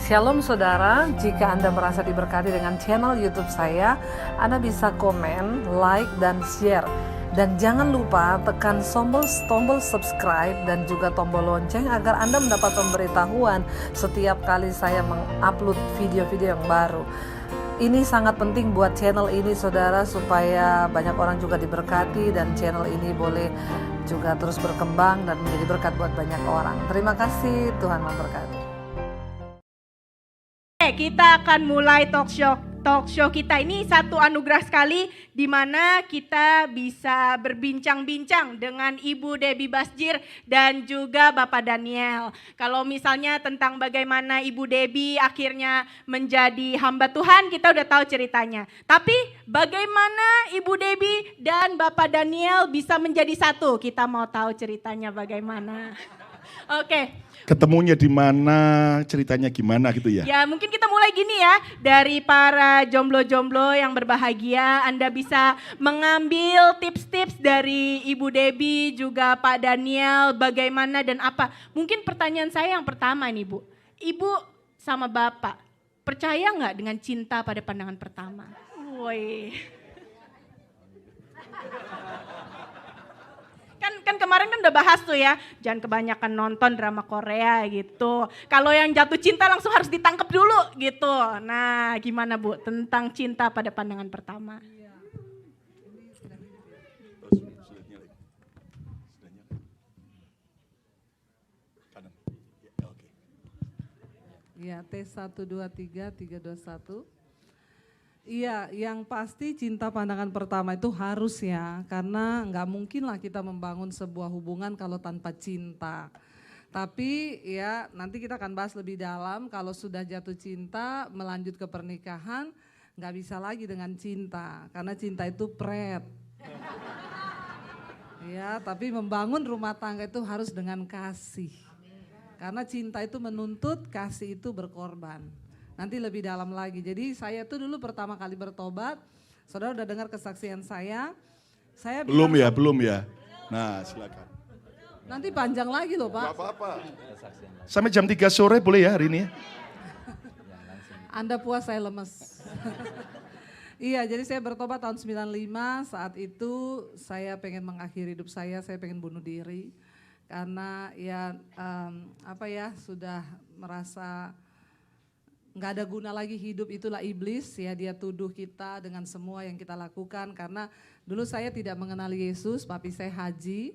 Shalom saudara, jika Anda merasa diberkati dengan channel YouTube saya, Anda bisa komen, like, dan share. Dan jangan lupa tekan tombol subscribe dan juga tombol lonceng agar Anda mendapat pemberitahuan setiap kali saya mengupload video-video yang baru. Ini sangat penting buat channel ini saudara, supaya banyak orang juga diberkati dan channel ini boleh juga terus berkembang dan menjadi berkat buat banyak orang. Terima kasih, Tuhan memberkati. Kita akan mulai talk show kita ini satu anugerah sekali, di mana kita bisa berbincang-bincang dengan Ibu Debbie Basjir dan juga Bapak Daniel. Kalau misalnya tentang bagaimana Ibu Debbie akhirnya menjadi hamba Tuhan, kita udah tahu ceritanya. Tapi bagaimana Ibu Debbie dan Bapak Daniel bisa menjadi satu, kita mau tahu ceritanya bagaimana. Oke. Ketemunya di mana, ceritanya gimana gitu ya? Ya mungkin kita mulai gini ya, dari para jomblo-jomblo yang berbahagia, Anda bisa mengambil tips-tips dari Ibu Debbie juga Pak Daniel, bagaimana dan apa. Mungkin pertanyaan saya yang pertama nih Bu, Ibu sama Bapak percaya nggak dengan cinta pada pandangan pertama? Woi. Kan kemarin kan udah bahas tuh ya, jangan kebanyakan nonton drama Korea gitu. Kalau yang jatuh cinta langsung harus ditangkap dulu gitu. Nah gimana Bu tentang cinta pada pandangan pertama? Ya, T123321. Iya, yang pasti cinta pandangan pertama itu harus ya, karena nggak mungkin lah kita membangun sebuah hubungan kalau tanpa cinta. Tapi ya nanti kita akan bahas lebih dalam, kalau sudah jatuh cinta melanjut ke pernikahan nggak bisa lagi dengan cinta, karena cinta itu pret. Ya, tapi membangun rumah tangga itu harus dengan kasih. Karena cinta itu menuntut, kasih itu berkorban. Nanti lebih dalam lagi. Jadi saya tuh dulu pertama kali bertobat, saudara udah dengar kesaksian saya. Belum ya. Nah silakan. Nanti panjang lagi loh Pak. Gak apa-apa. Sampai jam 3 sore boleh ya hari ini? Anda puas, saya lemes. Iya, jadi saya bertobat tahun 95, saat itu saya pengen mengakhiri hidup saya pengen bunuh diri. Karena ya sudah merasa nggak ada guna lagi hidup, itulah iblis ya, dia tuduh kita dengan semua yang kita lakukan. Karena dulu saya tidak mengenal Yesus, papi saya haji,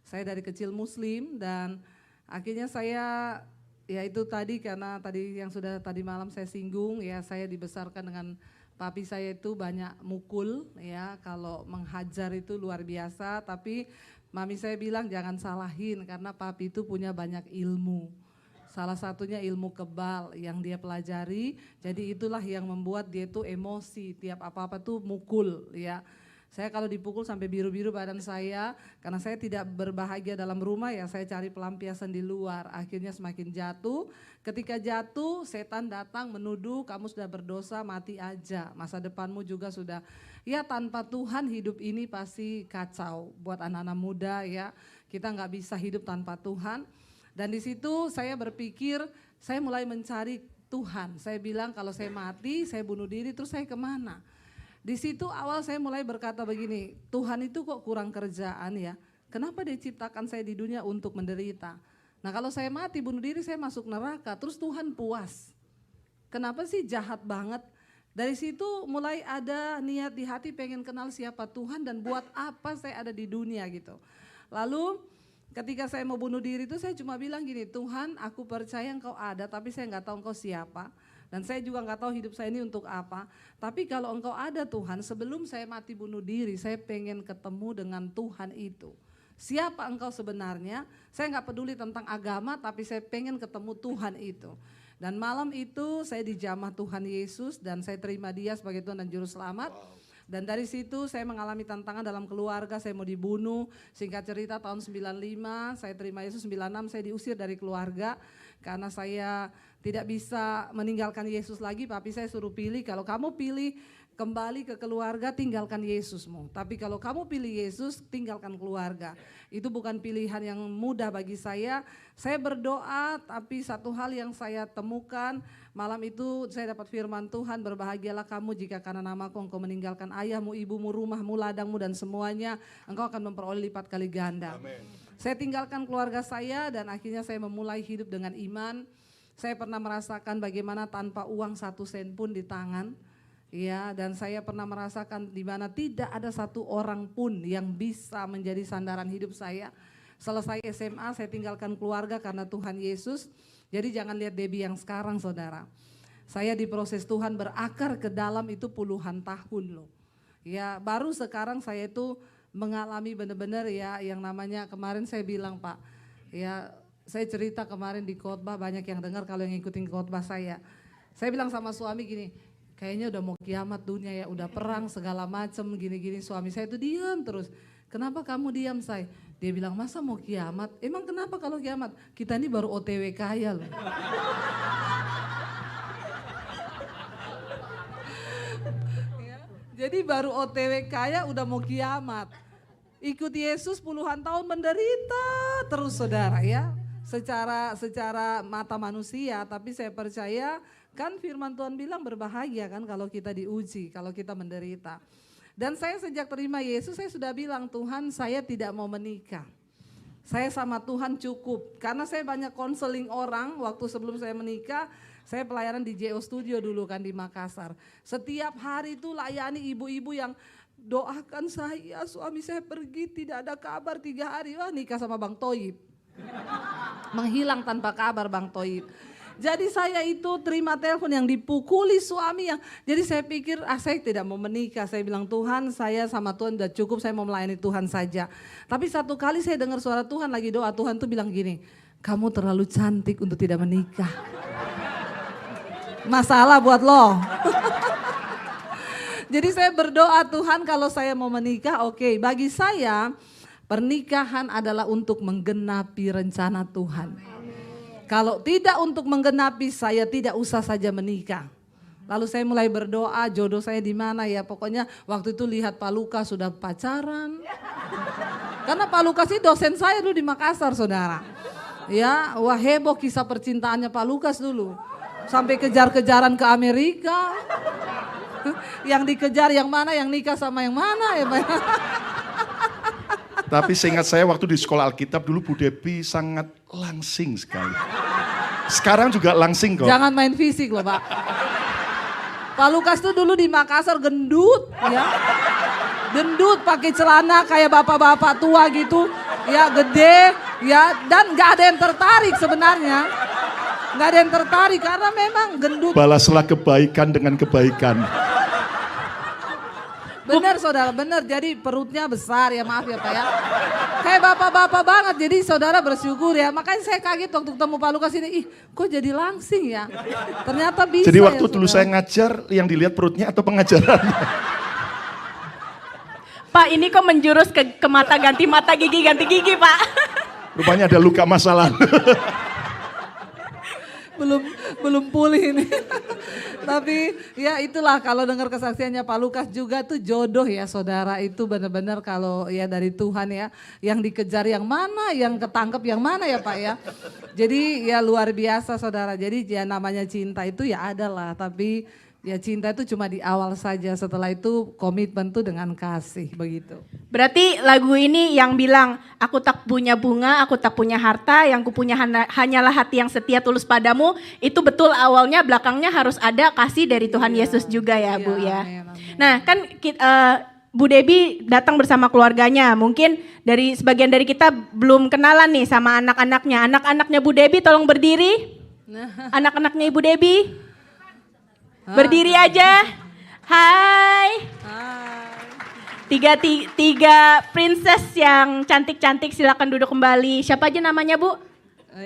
saya dari kecil muslim, dan akhirnya saya ya itu tadi, karena tadi yang sudah tadi malam saya singgung ya, saya dibesarkan dengan papi saya itu banyak mukul ya, kalau menghajar itu luar biasa. Tapi mami saya bilang jangan salahin, karena papi itu punya banyak ilmu. Salah satunya ilmu kebal yang dia pelajari, jadi itulah yang membuat dia tuh emosi, tiap apa-apa tuh mukul ya. Saya kalau dipukul sampai biru-biru badan saya, karena saya tidak berbahagia dalam rumah ya, saya cari pelampiasan di luar. Akhirnya semakin jatuh, ketika jatuh setan datang menuduh kamu sudah berdosa, mati aja. Masa depanmu juga sudah, ya tanpa Tuhan hidup ini pasti kacau. Buat anak-anak muda ya, kita nggak bisa hidup tanpa Tuhan. Dan di situ saya berpikir, saya mulai mencari Tuhan. Saya bilang kalau saya mati, saya bunuh diri, terus saya kemana? Di situ awal saya mulai berkata begini, Tuhan itu kok kurang kerjaan ya? Kenapa dia ciptakan saya di dunia untuk menderita? Nah kalau saya mati bunuh diri, saya masuk neraka, terus Tuhan puas. Kenapa sih jahat banget? Dari situ mulai ada niat di hati pengen kenal siapa Tuhan dan buat apa saya ada di dunia gitu. Lalu ketika saya mau bunuh diri itu saya cuma bilang gini, Tuhan aku percaya Engkau ada, tapi saya nggak tahu Engkau siapa. Dan saya juga nggak tahu hidup saya ini untuk apa. Tapi kalau Engkau ada Tuhan, sebelum saya mati bunuh diri, saya pengen ketemu dengan Tuhan itu. Siapa Engkau sebenarnya? Saya nggak peduli tentang agama, tapi saya pengen ketemu Tuhan itu. Dan malam itu saya dijamah Tuhan Yesus dan saya terima Dia sebagai Tuhan dan Juru Selamat. Dan dari situ saya mengalami tantangan dalam keluarga, saya mau dibunuh. Singkat cerita tahun 95 saya terima Yesus, 96 saya diusir dari keluarga. Karena saya tidak bisa meninggalkan Yesus lagi, papi saya suruh pilih, kalau kamu pilih kembali ke keluarga, tinggalkan Yesusmu. Tapi kalau kamu pilih Yesus, tinggalkan keluarga. Itu bukan pilihan yang mudah bagi saya. Saya berdoa, tapi satu hal yang saya temukan, malam itu saya dapat firman Tuhan, berbahagialah kamu jika karena namaku engkau meninggalkan ayahmu, ibumu, rumahmu, ladangmu dan semuanya, engkau akan memperoleh lipat kali ganda. Amen. Saya tinggalkan keluarga saya dan akhirnya saya memulai hidup dengan iman. Saya pernah merasakan bagaimana tanpa uang 1 sen pun di tangan. Ya, dan saya pernah merasakan di mana tidak ada satu orang pun yang bisa menjadi sandaran hidup saya. Selesai SMA saya tinggalkan keluarga karena Tuhan Yesus. Jadi jangan lihat Debbie yang sekarang saudara. Saya di proses Tuhan berakar ke dalam itu puluhan tahun loh. Ya, baru sekarang saya itu mengalami benar-benar ya yang namanya kemarin saya bilang Pak. Ya, saya cerita kemarin di khotbah, banyak yang dengar kalau yang ngikutin khotbah saya. Saya bilang sama suami gini, kayaknya udah mau kiamat dunia ya, udah perang segala macem gini-gini. Suami saya itu diam terus. Kenapa kamu diam say? Dia bilang masa mau kiamat? Emang kenapa kalau kiamat? Kita ini baru OTW kaya loh. Ya, jadi baru OTW kaya udah mau kiamat. Ikut Yesus puluhan tahun menderita terus saudara ya. Secara mata manusia, tapi saya percaya kan firman Tuhan bilang berbahagia kan kalau kita diuji, kalau kita menderita. Dan saya sejak terima Yesus saya sudah bilang Tuhan saya tidak mau menikah. Saya sama Tuhan cukup. Karena saya banyak konseling orang waktu sebelum saya menikah. Saya pelayanan di JO Studio dulu kan di Makassar. Setiap hari itu layani ibu-ibu yang doakan saya, suami saya pergi tidak ada kabar 3 hari. Wah nikah sama Bang Toyib. Menghilang tanpa kabar Bang Toyib. Jadi saya itu terima telepon yang dipukuli suami yang, jadi saya pikir saya tidak mau menikah. Saya bilang Tuhan saya sama Tuhan udah cukup, saya mau melayani Tuhan saja. Tapi satu kali saya dengar suara Tuhan lagi doa, Tuhan tuh bilang gini, kamu terlalu cantik untuk tidak menikah. Masalah buat lo. Jadi saya berdoa Tuhan kalau saya mau menikah oke. Bagi saya pernikahan adalah untuk menggenapi rencana Tuhan. Kalau tidak untuk menggenapi saya tidak usah saja menikah. Lalu saya mulai berdoa jodoh saya di mana ya. Pokoknya waktu itu lihat Pak Lukas sudah pacaran. Karena Pak Lukas ini dosen saya dulu di Makassar saudara. Ya wah heboh kisah percintaannya Pak Lukas dulu. Sampai kejar-kejaran ke Amerika. Yang dikejar yang mana, yang nikah sama yang mana ya Pak. Tapi seingat saya waktu di sekolah Alkitab dulu Bu Debbie sangat langsing sekali. Sekarang juga langsing kok. Jangan main fisik loh Pak. Pak Lukas tuh dulu di Makassar gendut ya. Gendut pakai celana kayak bapak-bapak tua gitu. Ya gede ya dan gak ada yang tertarik sebenarnya. Gak ada yang tertarik karena memang gendut. Balaslah kebaikan dengan kebaikan. Benar saudara, benar. Jadi perutnya besar ya maaf ya Pak ya. Kayak bapak-bapak banget, jadi saudara bersyukur ya. Makanya saya kaget waktu ketemu Pak Lukas ini, ih kok jadi langsing ya. Ternyata bisa. Jadi waktu ya, dulu saya ngajar, yang dilihat perutnya atau pengajarannya? Pak ini kok menjurus ke mata ganti gigi Pak. Rupanya ada luka masa lalu. belum pulih ini. Tapi ya itulah kalau dengar kesaksiannya Pak Lukas juga tuh jodoh ya saudara, itu benar-benar kalau ya dari Tuhan ya, yang dikejar yang mana, yang ketangkep yang mana ya Pak ya. Jadi ya luar biasa saudara, jadi ya namanya cinta itu ya ada lah, tapi ya cinta itu cuma di awal saja, setelah itu komitmen tuh dengan kasih begitu. Berarti lagu ini yang bilang, aku tak punya bunga, aku tak punya harta, yang kupunya hanyalah hati yang setia tulus padamu, itu betul awalnya, belakangnya harus ada kasih dari Tuhan Yesus juga ya Bu ya. Amin, amin. Nah kan Bu Debbie datang bersama keluarganya, mungkin dari sebagian dari kita belum kenalan nih sama anak-anaknya. Anak-anaknya Bu Debbie tolong berdiri, anak-anaknya Ibu Debbie. Berdiri aja. Hai. Tiga princess yang cantik-cantik silakan duduk kembali. Siapa aja namanya Bu?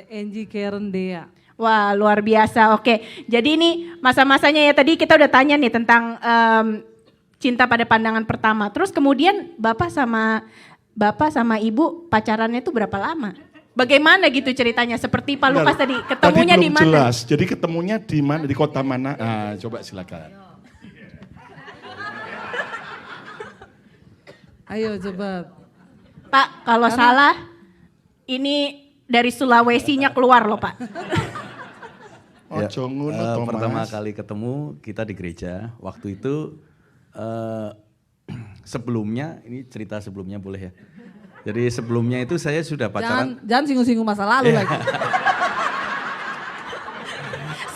Angie Karen Dea. Wah luar biasa. Oke. Jadi ini masa-masanya ya tadi kita udah tanya nih tentang cinta pada pandangan pertama. Terus kemudian bapak sama ibu pacarannya itu berapa lama? Bagaimana gitu ceritanya? Seperti Pak Lukas tadi, Tadi ketemunya di belum mana? jelas. Jadi ketemunya di mana? Di kota mana? Coba silakan. Ayo coba. Pak, kalau salah ini dari Sulawesinya keluar loh Pak. Ojo ngono to, Mas. Pertama kali ketemu kita di gereja. Waktu itu sebelumnya, ini cerita sebelumnya boleh ya. Jadi sebelumnya itu saya sudah pacaran. Jangan singgung-singgung masa lalu lagi.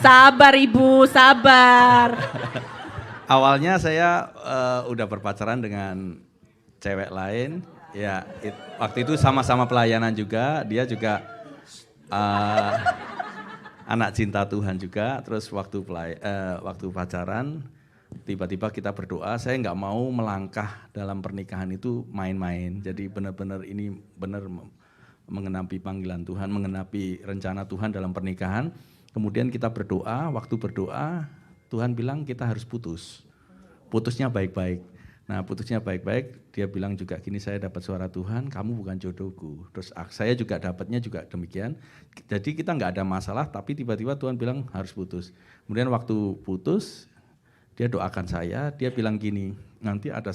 Sabar Ibu, sabar. Awalnya saya udah berpacaran dengan cewek lain. Ya, waktu itu sama-sama pelayanan juga. Dia juga anak cinta Tuhan juga. Terus waktu pacaran, tiba-tiba kita berdoa. Saya nggak mau melangkah dalam pernikahan itu main-main. Jadi benar-benar ini benar mengenapi panggilan Tuhan, mengenapi rencana Tuhan dalam pernikahan. Kemudian kita berdoa. Waktu berdoa, Tuhan bilang kita harus putus. Putusnya baik-baik. Nah putusnya baik-baik, dia bilang juga gini, saya dapat suara Tuhan, kamu bukan jodohku. Terus saya juga dapatnya juga demikian. Jadi kita nggak ada masalah, tapi tiba-tiba Tuhan bilang harus putus. Kemudian waktu putus, dia doakan saya, dia bilang gini, nanti ada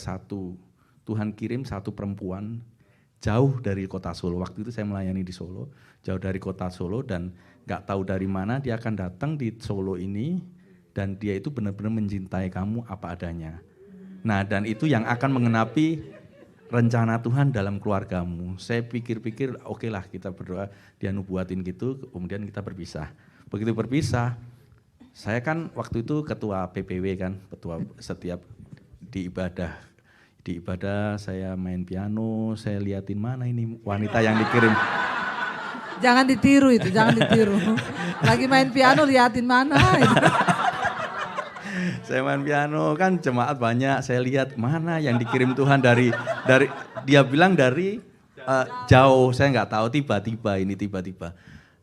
Tuhan kirim satu perempuan jauh dari kota Solo. Waktu itu saya melayani di Solo, jauh dari kota Solo dan nggak tahu dari mana dia akan datang di Solo ini dan dia itu benar-benar mencintai kamu apa adanya. Nah dan itu yang akan mengenapi rencana Tuhan dalam keluargamu. Saya pikir-pikir oke lah kita berdoa, dia nubuatin gitu, kemudian kita berpisah. Begitu berpisah, saya kan waktu itu ketua PPW kan, ketua setiap di ibadah. Di ibadah saya main piano, saya liatin mana ini wanita yang dikirim. Jangan ditiru itu, jangan ditiru. Lagi main piano liatin mana itu. Saya main piano kan jemaat banyak, saya lihat mana yang dikirim Tuhan dari dia bilang dari jauh, saya nggak tahu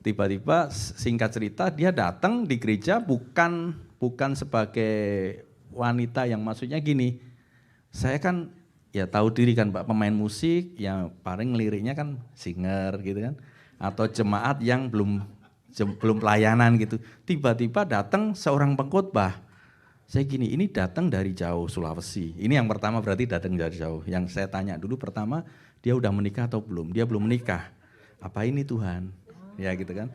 tiba-tiba singkat cerita dia datang di gereja bukan sebagai wanita yang maksudnya gini, saya kan ya tahu diri kan Pak pemain musik yang paling liriknya kan singer gitu kan, atau jemaat yang belum pelayanan gitu, tiba-tiba datang seorang pengkhotbah. Saya gini, ini datang dari jauh Sulawesi. Ini yang pertama berarti datang dari jauh. Yang saya tanya dulu pertama, dia udah menikah atau belum? Dia belum menikah. Apa ini Tuhan? Ya gitu kan.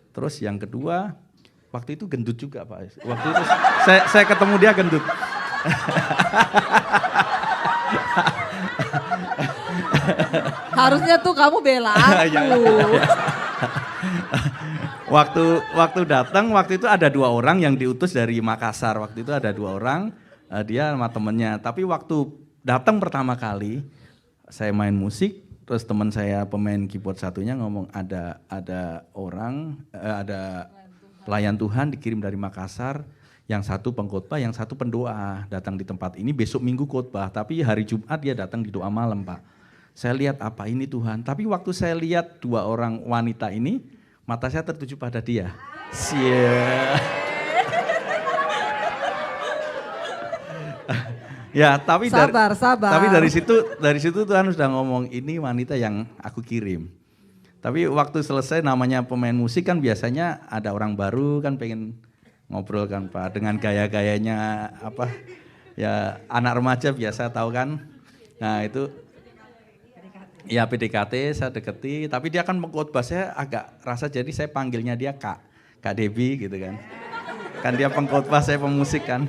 Terus yang kedua, waktu itu gendut juga Pak. Waktu itu saya ketemu dia gendut. Harusnya tuh kamu bela aku. Waktu datang, waktu itu ada 2 orang yang diutus dari Makassar. Waktu itu ada 2 orang, dia sama temennya. Tapi waktu datang pertama kali, saya main musik, terus teman saya pemain keyboard satunya ngomong ada pelayan Tuhan dikirim dari Makassar, yang satu pengkhotbah, yang satu pendoa, datang di tempat ini besok Minggu khotbah, tapi hari Jumat dia datang di doa malam Pak. Saya lihat apa ini Tuhan, tapi waktu saya lihat 2 orang wanita ini, mata saya tertuju pada dia. Ya, tapi sabar. Tapi dari situ Tuhan sudah ngomong ini wanita yang aku kirim. Tapi waktu selesai namanya pemain musik kan biasanya ada orang baru kan pengen ngobrol kan Pak dengan gaya-gayanya apa ya anak remaja biasa tahu kan. Nah itu ya PDKT saya deketi, tapi dia kan mengkhotbah saya agak rasa jadi saya panggilnya dia Kak Debbie gitu kan. Kan dia pengkhotbah saya pemusik kan.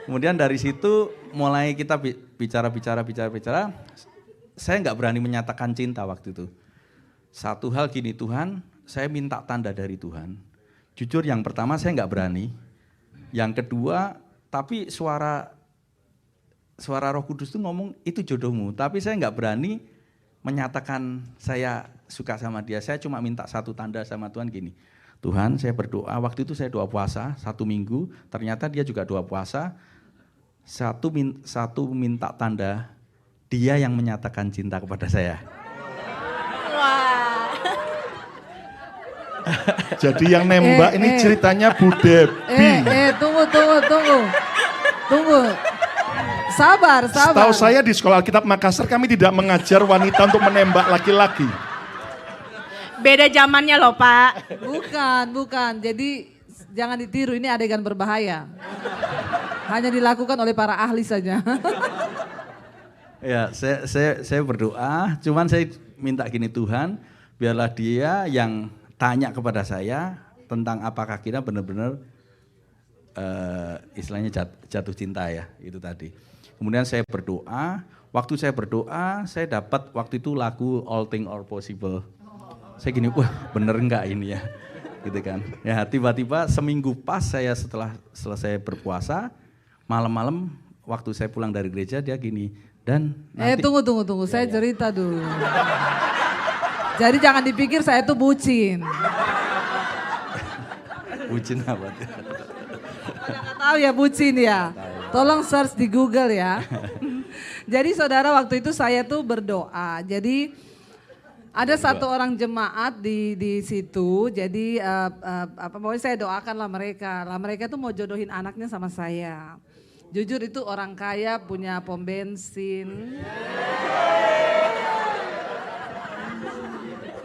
Kemudian dari situ mulai kita bicara, saya nggak berani menyatakan cinta waktu itu. Satu hal gini Tuhan, saya minta tanda dari Tuhan. Jujur yang pertama saya nggak berani. Yang kedua, tapi suara Roh Kudus itu ngomong itu jodohmu, tapi saya nggak berani menyatakan saya suka sama dia. Saya cuma minta satu tanda sama Tuhan gini. Tuhan saya berdoa, waktu itu saya doa puasa 1 minggu, ternyata dia juga doa puasa. Satu minta tanda, dia yang menyatakan cinta kepada saya. Wah. Jadi yang nembak ini ceritanya Bu Debbie. Tunggu. Sabar. Setahu saya di sekolah Alkitab Makassar kami tidak mengajar wanita untuk menembak laki-laki. Beda zamannya loh Pak. Bukan. Jadi jangan ditiru, ini adegan berbahaya. Hanya dilakukan oleh para ahli saja. Ya, saya berdoa, cuman saya minta gini, Tuhan, biarlah dia yang tanya kepada saya tentang apakah kita benar-benar istilahnya jatuh cinta ya, itu tadi. Kemudian saya berdoa, waktu saya berdoa, saya dapat waktu itu lagu All Things Are Possible. Saya gini, wah bener enggak ini ya, gitu kan. Ya tiba-tiba seminggu pas saya setelah selesai berpuasa, malam-malam waktu saya pulang dari gereja dia gini, dan nanti, Tunggu, saya cerita dulu. Jadi jangan dipikir saya itu bucin. bucin apa? Nggak tahu ya bucin ya. Tolong search di Google ya. Jadi saudara, waktu itu saya tuh berdoa. Jadi ada satu orang jemaat di situ. Jadi pokoknya saya doakanlah mereka. Mereka tuh mau jodohin anaknya sama saya. Jujur itu orang kaya, punya pom bensin.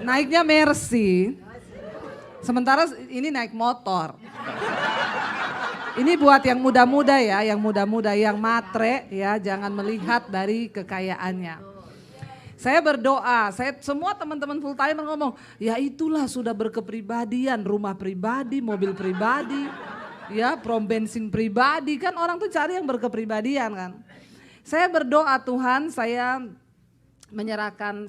Naiknya Mercy. Sementara ini naik motor. Ini buat yang muda-muda ya, yang matre ya, jangan melihat dari kekayaannya. Saya berdoa, semua teman-teman full timer ngomong, ya itulah sudah berkepribadian, rumah pribadi, mobil pribadi, ya pom bensin pribadi, kan orang tuh cari yang berkepribadian kan. Saya berdoa, Tuhan, saya menyerahkan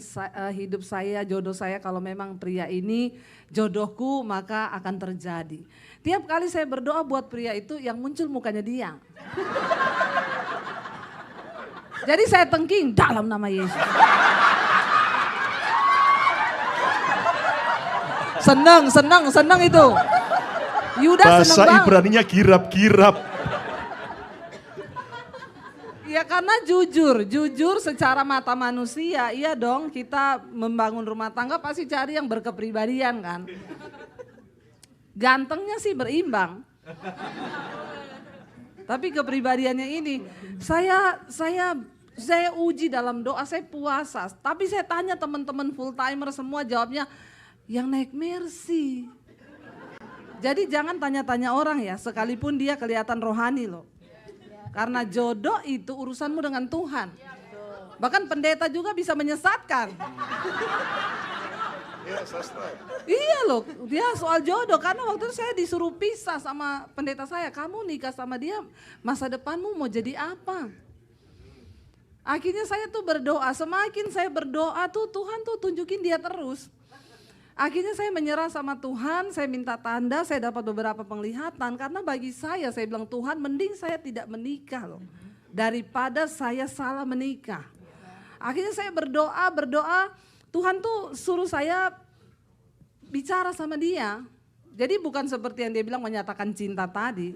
hidup saya, jodoh saya, kalau memang pria ini jodohku maka akan terjadi. Tiap kali saya berdoa buat pria itu yang muncul mukanya dia. Jadi saya tengking dalam nama Yesus. Seneng itu. Yudas seneng Bahasa banget. Ibraninya girap-girap. Ya karena jujur secara mata manusia, iya dong, kita membangun rumah tangga pasti cari yang berkepribadian kan. Gantengnya sih berimbang. Tapi kepribadiannya ini, saya uji dalam doa, saya puasa. Tapi saya tanya teman-teman full timer semua jawabnya, yang naik Mercy. Jadi jangan tanya-tanya orang ya, sekalipun dia kelihatan rohani loh. Karena jodoh itu urusanmu dengan Tuhan. Bahkan pendeta juga bisa menyesatkan. Iya loh, dia soal jodoh. Karena waktu itu saya disuruh pisah sama pendeta saya. Kamu nikah sama dia, masa depanmu mau jadi apa? Akhirnya saya tuh berdoa, semakin saya berdoa tuh Tuhan tuh tunjukin dia terus. Akhirnya saya menyerah sama Tuhan, saya minta tanda, saya dapat beberapa penglihatan. Karena bagi saya bilang Tuhan mending saya tidak menikah loh. Daripada saya salah menikah. Akhirnya saya berdoa, Tuhan tuh suruh saya bicara sama dia. Jadi bukan seperti yang dia bilang menyatakan cinta tadi.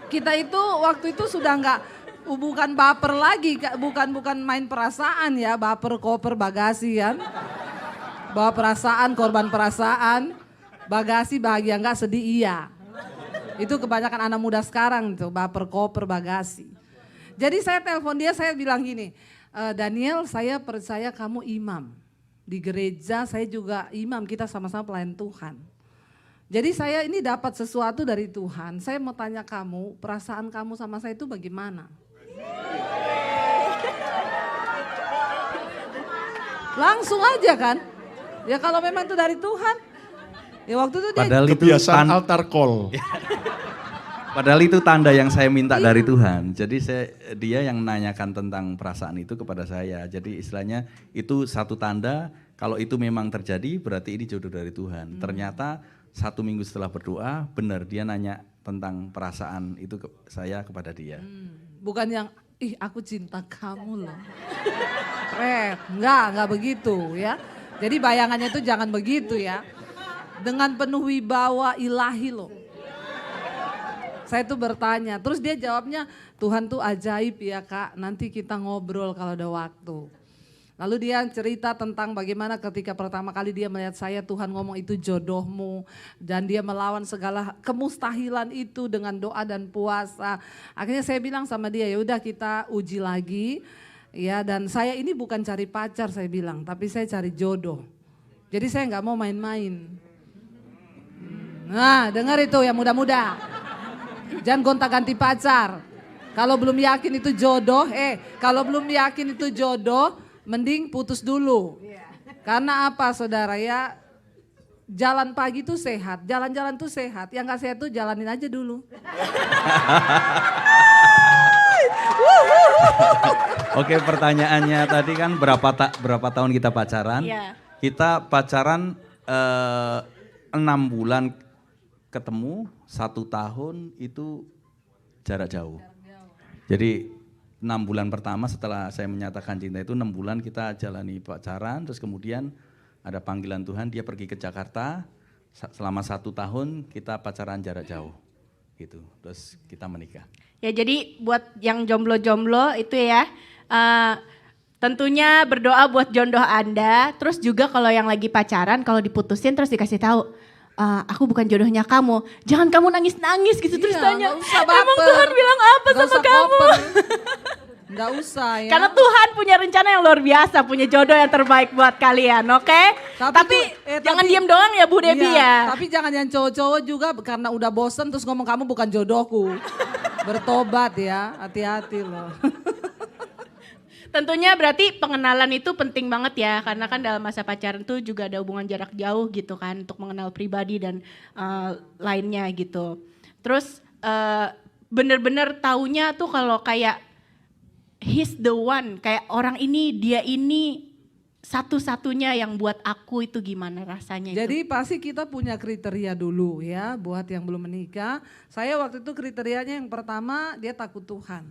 Kita itu waktu itu sudah bukan baper lagi, bukan main perasaan ya, baper koper bagasi kan. Bawa perasaan, korban perasaan, bagasi bahagia enggak, sedih iya. Itu kebanyakan anak muda sekarang tuh, baper koper bagasi. Jadi saya telepon dia, saya bilang gini, Daniel, saya percaya kamu imam. Di gereja saya juga imam, kita sama-sama pelayan Tuhan. Jadi saya ini dapat sesuatu dari Tuhan. Saya mau tanya kamu, perasaan kamu sama saya itu bagaimana? Langsung aja kan? Ya kalau memang itu dari Tuhan. Ya waktu itu dia Padahal kebiasaan altar call. Padahal itu tanda yang saya minta dari Tuhan. Jadi dia yang menanyakan tentang perasaan itu kepada saya. Jadi istilahnya itu satu tanda, kalau itu memang terjadi berarti ini jodoh dari Tuhan. Ternyata 1 minggu setelah berdoa, benar dia nanya tentang perasaan itu saya kepada dia. bukan yang aku cinta kamu loh. Enggak begitu ya. Jadi bayangannya itu jangan begitu ya. Dengan penuh wibawa ilahi loh. Saya tuh bertanya, terus dia jawabnya, Tuhan tuh ajaib ya Kak, nanti kita ngobrol kalau ada waktu. Lalu dia cerita tentang bagaimana ketika pertama kali dia melihat saya, Tuhan ngomong itu jodohmu. Dan dia melawan segala kemustahilan itu dengan doa dan puasa. Akhirnya saya bilang sama dia, ya udah kita uji lagi. Ya, dan saya ini bukan cari pacar saya bilang, tapi saya cari jodoh. Jadi saya nggak mau main-main. Nah, dengar itu yang muda-muda. Jangan gonta-ganti pacar. Kalau belum yakin itu jodoh, kalau belum yakin itu jodoh, mending putus dulu. Karena apa saudara ya, jalan pagi itu sehat, jalan-jalan tuh sehat. Yang gak sehat tuh jalanin aja dulu. Oke, pertanyaannya tadi kan berapa tahun kita pacaran? Iya. Kita pacaran 6 bulan ketemu, 1 tahun itu jarak jauh. Jadi 6 bulan pertama setelah saya menyatakan cinta itu 6 bulan kita jalani pacaran, terus kemudian ada panggilan Tuhan, dia pergi ke Jakarta, selama 1 tahun kita pacaran jarak jauh gitu, terus kita menikah. Ya jadi buat yang jomblo-jomblo itu ya, tentunya berdoa buat jodoh Anda. Terus juga kalau yang lagi pacaran, kalau diputusin terus dikasih tahu, aku bukan jodohnya kamu. Jangan kamu nangis-nangis gitu terus tanya, nggak usah emang baper. Tuhan bilang apa Nggak sama usah kamu? Nggak usah ya. Karena Tuhan punya rencana yang luar biasa, punya jodoh yang terbaik buat kalian, oke? Tapi jangan diem doang ya Bu Debbie ya. Tapi jangan yang cowok-cowok juga karena udah bosen terus ngomong kamu bukan jodohku. Bertobat ya, hati-hati loh. Tentunya berarti pengenalan itu penting banget ya, karena kan dalam masa pacaran tuh juga ada hubungan jarak jauh gitu kan, untuk mengenal pribadi dan lainnya gitu. Terus bener-bener taunya tuh kalau kayak he's the one, kayak orang ini, dia ini satu-satunya yang buat aku, itu gimana rasanya? Jadi pasti kita punya kriteria dulu ya buat yang belum menikah. Saya waktu itu kriterianya yang pertama dia takut Tuhan.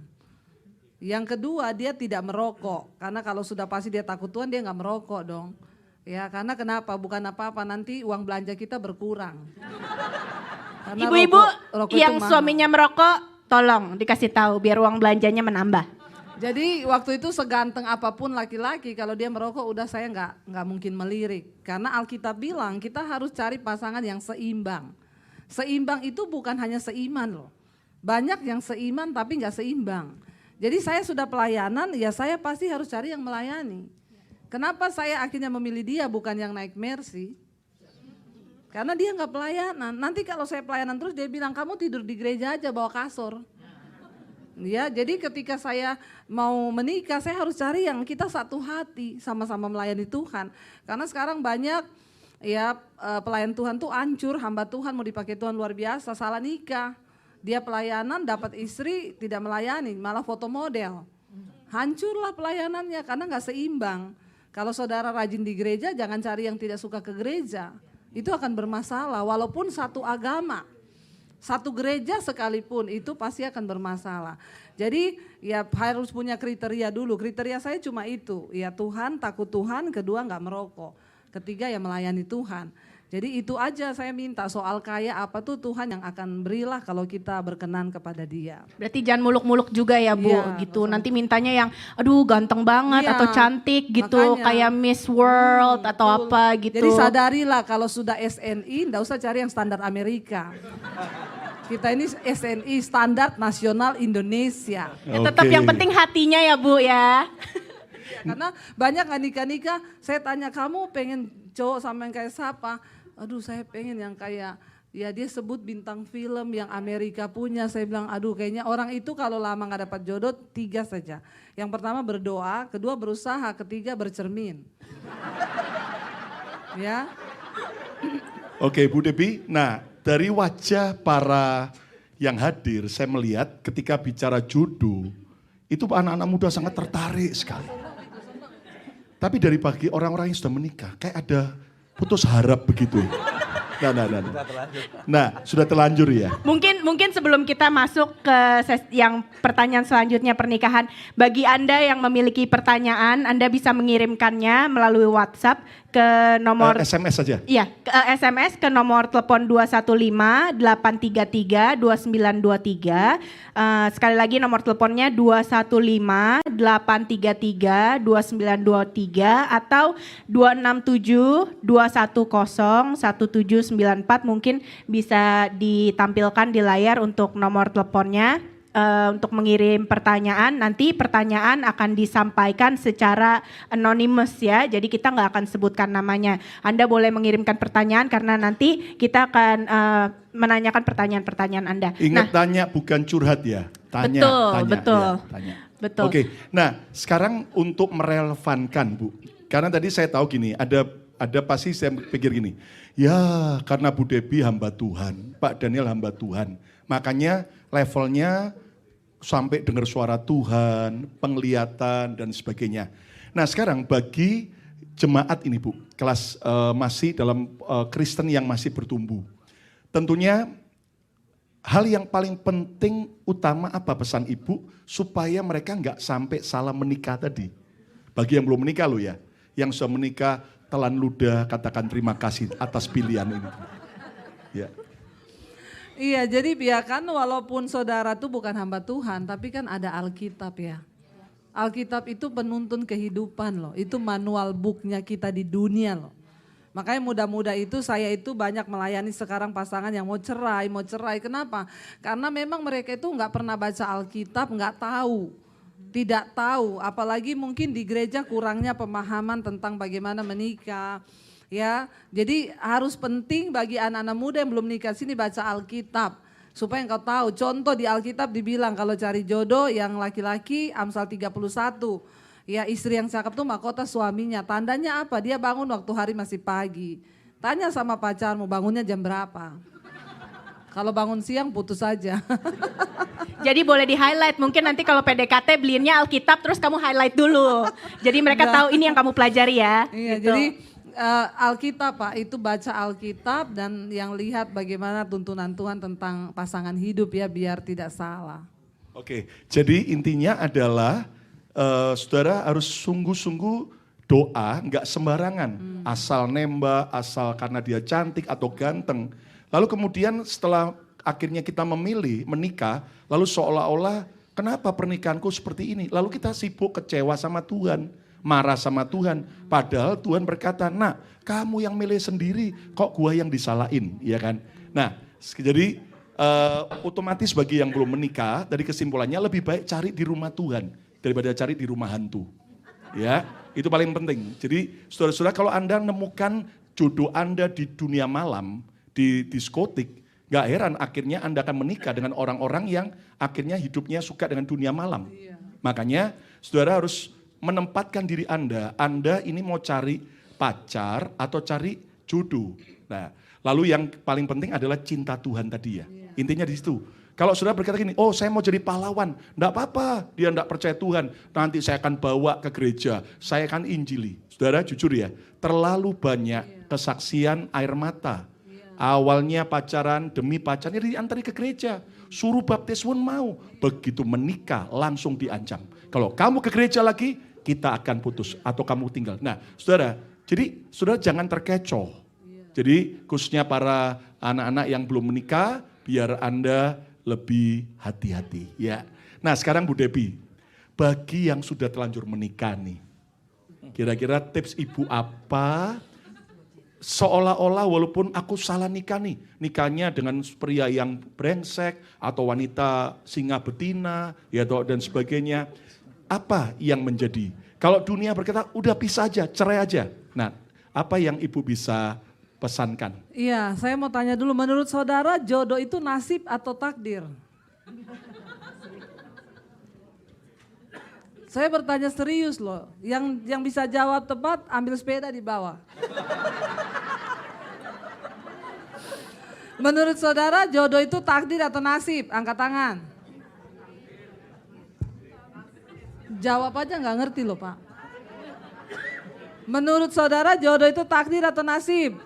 Yang kedua dia tidak merokok, karena kalau sudah pasti dia takut Tuhan dia nggak merokok dong. Ya karena kenapa? Bukan apa-apa, nanti uang belanja kita berkurang. Karena Ibu-ibu rokok yang itu mahal. suaminya merokok, tolong dikasih tahu biar uang belanjanya menambah. Jadi waktu itu seganteng apapun laki-laki, kalau dia merokok udah saya nggak mungkin melirik. Karena Alkitab bilang kita harus cari pasangan yang seimbang. Seimbang itu bukan hanya seiman loh. Banyak yang seiman tapi nggak seimbang. Jadi saya sudah pelayanan, ya saya pasti harus cari yang melayani. Kenapa saya akhirnya memilih dia bukan yang naik Mercy? Karena dia nggak pelayanan. Nanti kalau saya pelayanan terus dia bilang kamu tidur di gereja aja bawa kasur. Ya, jadi ketika saya mau menikah, saya harus cari yang kita satu hati, sama-sama melayani Tuhan. Karena sekarang banyak ya pelayan Tuhan tuh hancur, hamba Tuhan mau dipakai Tuhan luar biasa, salah nikah. Dia pelayanan dapat istri tidak melayani, malah foto model. Hancurlah pelayanannya karena nggak seimbang. Kalau saudara rajin di gereja, jangan cari yang tidak suka ke gereja. Itu akan bermasalah, walaupun satu agama. Satu gereja sekalipun itu pasti akan bermasalah. Jadi ya harus punya kriteria dulu. Kriteria saya cuma itu, ya Tuhan, takut Tuhan, kedua nggak merokok, ketiga ya melayani Tuhan. Jadi itu aja saya minta, soal kaya apa tuh Tuhan yang akan berilah kalau kita berkenan kepada Dia. Berarti jangan muluk-muluk juga ya Bu, Iya, gitu. Nanti mintanya yang aduh ganteng banget Iya, atau cantik gitu, makanya. kayak Miss World atau Betul. apa gitu. Jadi sadarilah kalau sudah SNI enggak usah cari yang standar Amerika. Kita ini SNI standar nasional Indonesia. Ya, tetap Oke. yang penting hatinya ya Bu ya. Karena banyak nggak nikah-nikah, saya tanya kamu pengen cowok sama yang kayak siapa? Aduh saya pengen yang kayak, ya dia sebut bintang film yang Amerika punya. Saya bilang aduh kayaknya orang itu kalau lama nggak dapat jodoh 3 saja. Yang pertama berdoa, kedua berusaha, ketiga bercermin. Ya. Oke Bu Debbie, nah dari wajah para yang hadir saya melihat ketika bicara jodoh itu anak-anak muda sangat tertarik sekali. Tapi dari bagi orang-orang yang sudah menikah kayak ada putus harap begitu. Nah, sudah terlanjur ya. Mungkin sebelum kita masuk ke yang pertanyaan selanjutnya pernikahan, bagi Anda yang memiliki pertanyaan, Anda bisa mengirimkannya melalui WhatsApp ke nomor SMS saja. Iya, SMS ke nomor telepon 215-833-2923. Sekali lagi nomor teleponnya 215-833-2923 atau 267-210-1794. Mungkin bisa ditampilkan di layar untuk nomor teleponnya. untuk mengirim pertanyaan. Nanti pertanyaan akan disampaikan secara anonymous ya. Jadi kita nggak akan sebutkan namanya. Anda boleh mengirimkan pertanyaan karena nanti kita akan menanyakan pertanyaan-pertanyaan Anda. Ingat tanya bukan curhat ya. Tanya, betul, tanya. betul. Ya, tanya. Betul. Oke, nah sekarang untuk merelevankan Bu. Karena tadi saya tahu gini, ada pasti saya pikir gini, ya karena Bu Debbie hamba Tuhan, Pak Daniel hamba Tuhan. Makanya levelnya sampai dengar suara Tuhan, penglihatan dan sebagainya. Nah sekarang bagi jemaat ini Bu, kelas masih dalam Kristen yang masih bertumbuh. Tentunya hal yang paling penting utama apa pesan Ibu supaya mereka nggak sampai salah menikah tadi. Bagi yang belum menikah loh ya, yang sudah menikah telan ludah katakan terima kasih atas pilihan ini. Ya. Iya, jadi biarkan walaupun saudara tuh bukan hamba Tuhan, tapi kan ada Alkitab ya. Alkitab itu penuntun kehidupan loh, itu manual booknya kita di dunia loh. Makanya muda-muda itu saya itu banyak melayani sekarang pasangan yang mau cerai. Kenapa? Karena memang mereka itu nggak pernah baca Alkitab, nggak tahu. Tidak tahu, apalagi mungkin di gereja kurangnya pemahaman tentang bagaimana menikah. Ya, jadi harus penting bagi anak-anak muda yang belum nikah sini baca Alkitab. Supaya engkau tahu, contoh di Alkitab dibilang kalau cari jodoh yang laki-laki Amsal 31. Ya istri yang cakep tuh mahkota suaminya, tandanya apa? Dia bangun waktu hari masih pagi. Tanya sama pacarmu bangunnya jam berapa? Kalau bangun siang putus saja. Jadi boleh di highlight, mungkin nanti kalau PDKT beliinnya Alkitab terus kamu highlight dulu. Jadi mereka tahu ini yang kamu pelajari ya. Iya, gitu. jadi Alkitab Pak, itu baca Alkitab dan yang lihat bagaimana tuntunan Tuhan tentang pasangan hidup ya biar tidak salah. Oke, jadi intinya adalah saudara harus sungguh-sungguh doa, nggak sembarangan. Asal nembak, asal karena dia cantik atau ganteng. Lalu kemudian setelah akhirnya kita memilih menikah, lalu seolah-olah kenapa pernikahanku seperti ini? Lalu kita sibuk kecewa sama Tuhan, marah sama Tuhan. Padahal Tuhan berkata, nah kamu yang milih sendiri, kok gua yang disalahin, ya kan? Nah jadi otomatis bagi yang belum menikah, dari kesimpulannya lebih baik cari di rumah Tuhan daripada cari di rumah hantu. Ya, itu paling penting. Jadi saudara-saudara kalau Anda menemukan jodoh Anda di dunia malam, di diskotik, gak heran akhirnya Anda akan menikah dengan orang-orang yang akhirnya hidupnya suka dengan dunia malam. Makanya saudara harus menempatkan diri Anda ini mau cari pacar atau cari jodoh. Nah, lalu yang paling penting adalah cinta Tuhan tadi ya. Intinya di situ. Kalau saudara berkata gini, oh saya mau jadi pahlawan, enggak apa-apa, dia enggak percaya Tuhan, nanti saya akan bawa ke gereja, saya akan injili. Saudara jujur ya, terlalu banyak kesaksian air mata. Awalnya pacaran demi pacarnya diantari ke gereja, suruh baptis pun mau, begitu menikah langsung diancam. Kalau kamu ke gereja lagi, kita akan putus atau kamu tinggal. Nah saudara, jadi saudara jangan terkecoh. Jadi khususnya para anak-anak yang belum menikah, biar Anda lebih hati-hati ya. Nah sekarang Bu Debbie, bagi yang sudah terlanjur menikah nih, kira-kira tips Ibu apa? Seolah-olah walaupun aku salah nikah nih, nikahnya dengan pria yang brengsek atau wanita singa betina ya dan sebagainya. Apa yang menjadi? Kalau dunia berkata udah pisah aja, cerai aja. Nah, apa yang Ibu bisa pesankan? Iya, saya mau tanya dulu, menurut saudara jodoh itu nasib atau takdir? Saya bertanya serius loh, yang bisa jawab tepat ambil sepeda di bawah. Menurut saudara jodoh itu takdir atau nasib? Angkat tangan. Jawab aja nggak ngerti loh Pak. Menurut saudara jodoh itu takdir atau nasib?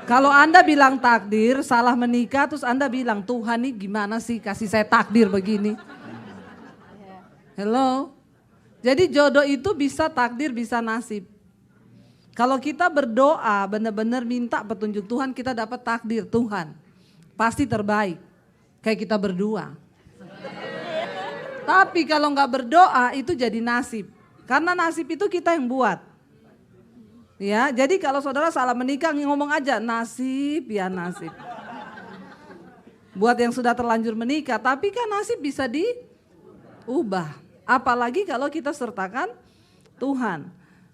Kalau Anda bilang takdir, salah menikah, terus Anda bilang Tuhan nih gimana sih kasih saya takdir begini. Hello? Jadi jodoh itu bisa takdir, bisa nasib. Kalau kita berdoa benar-benar minta petunjuk Tuhan, kita dapat takdir Tuhan. Pasti terbaik, kayak kita berdua. Tapi kalau nggak berdoa itu jadi nasib. Karena nasib itu kita yang buat. Ya, jadi kalau saudara salah menikah ngomong aja nasib ya nasib. Buat yang sudah terlanjur menikah, tapi kan nasib bisa diubah. Apalagi kalau kita sertakan Tuhan.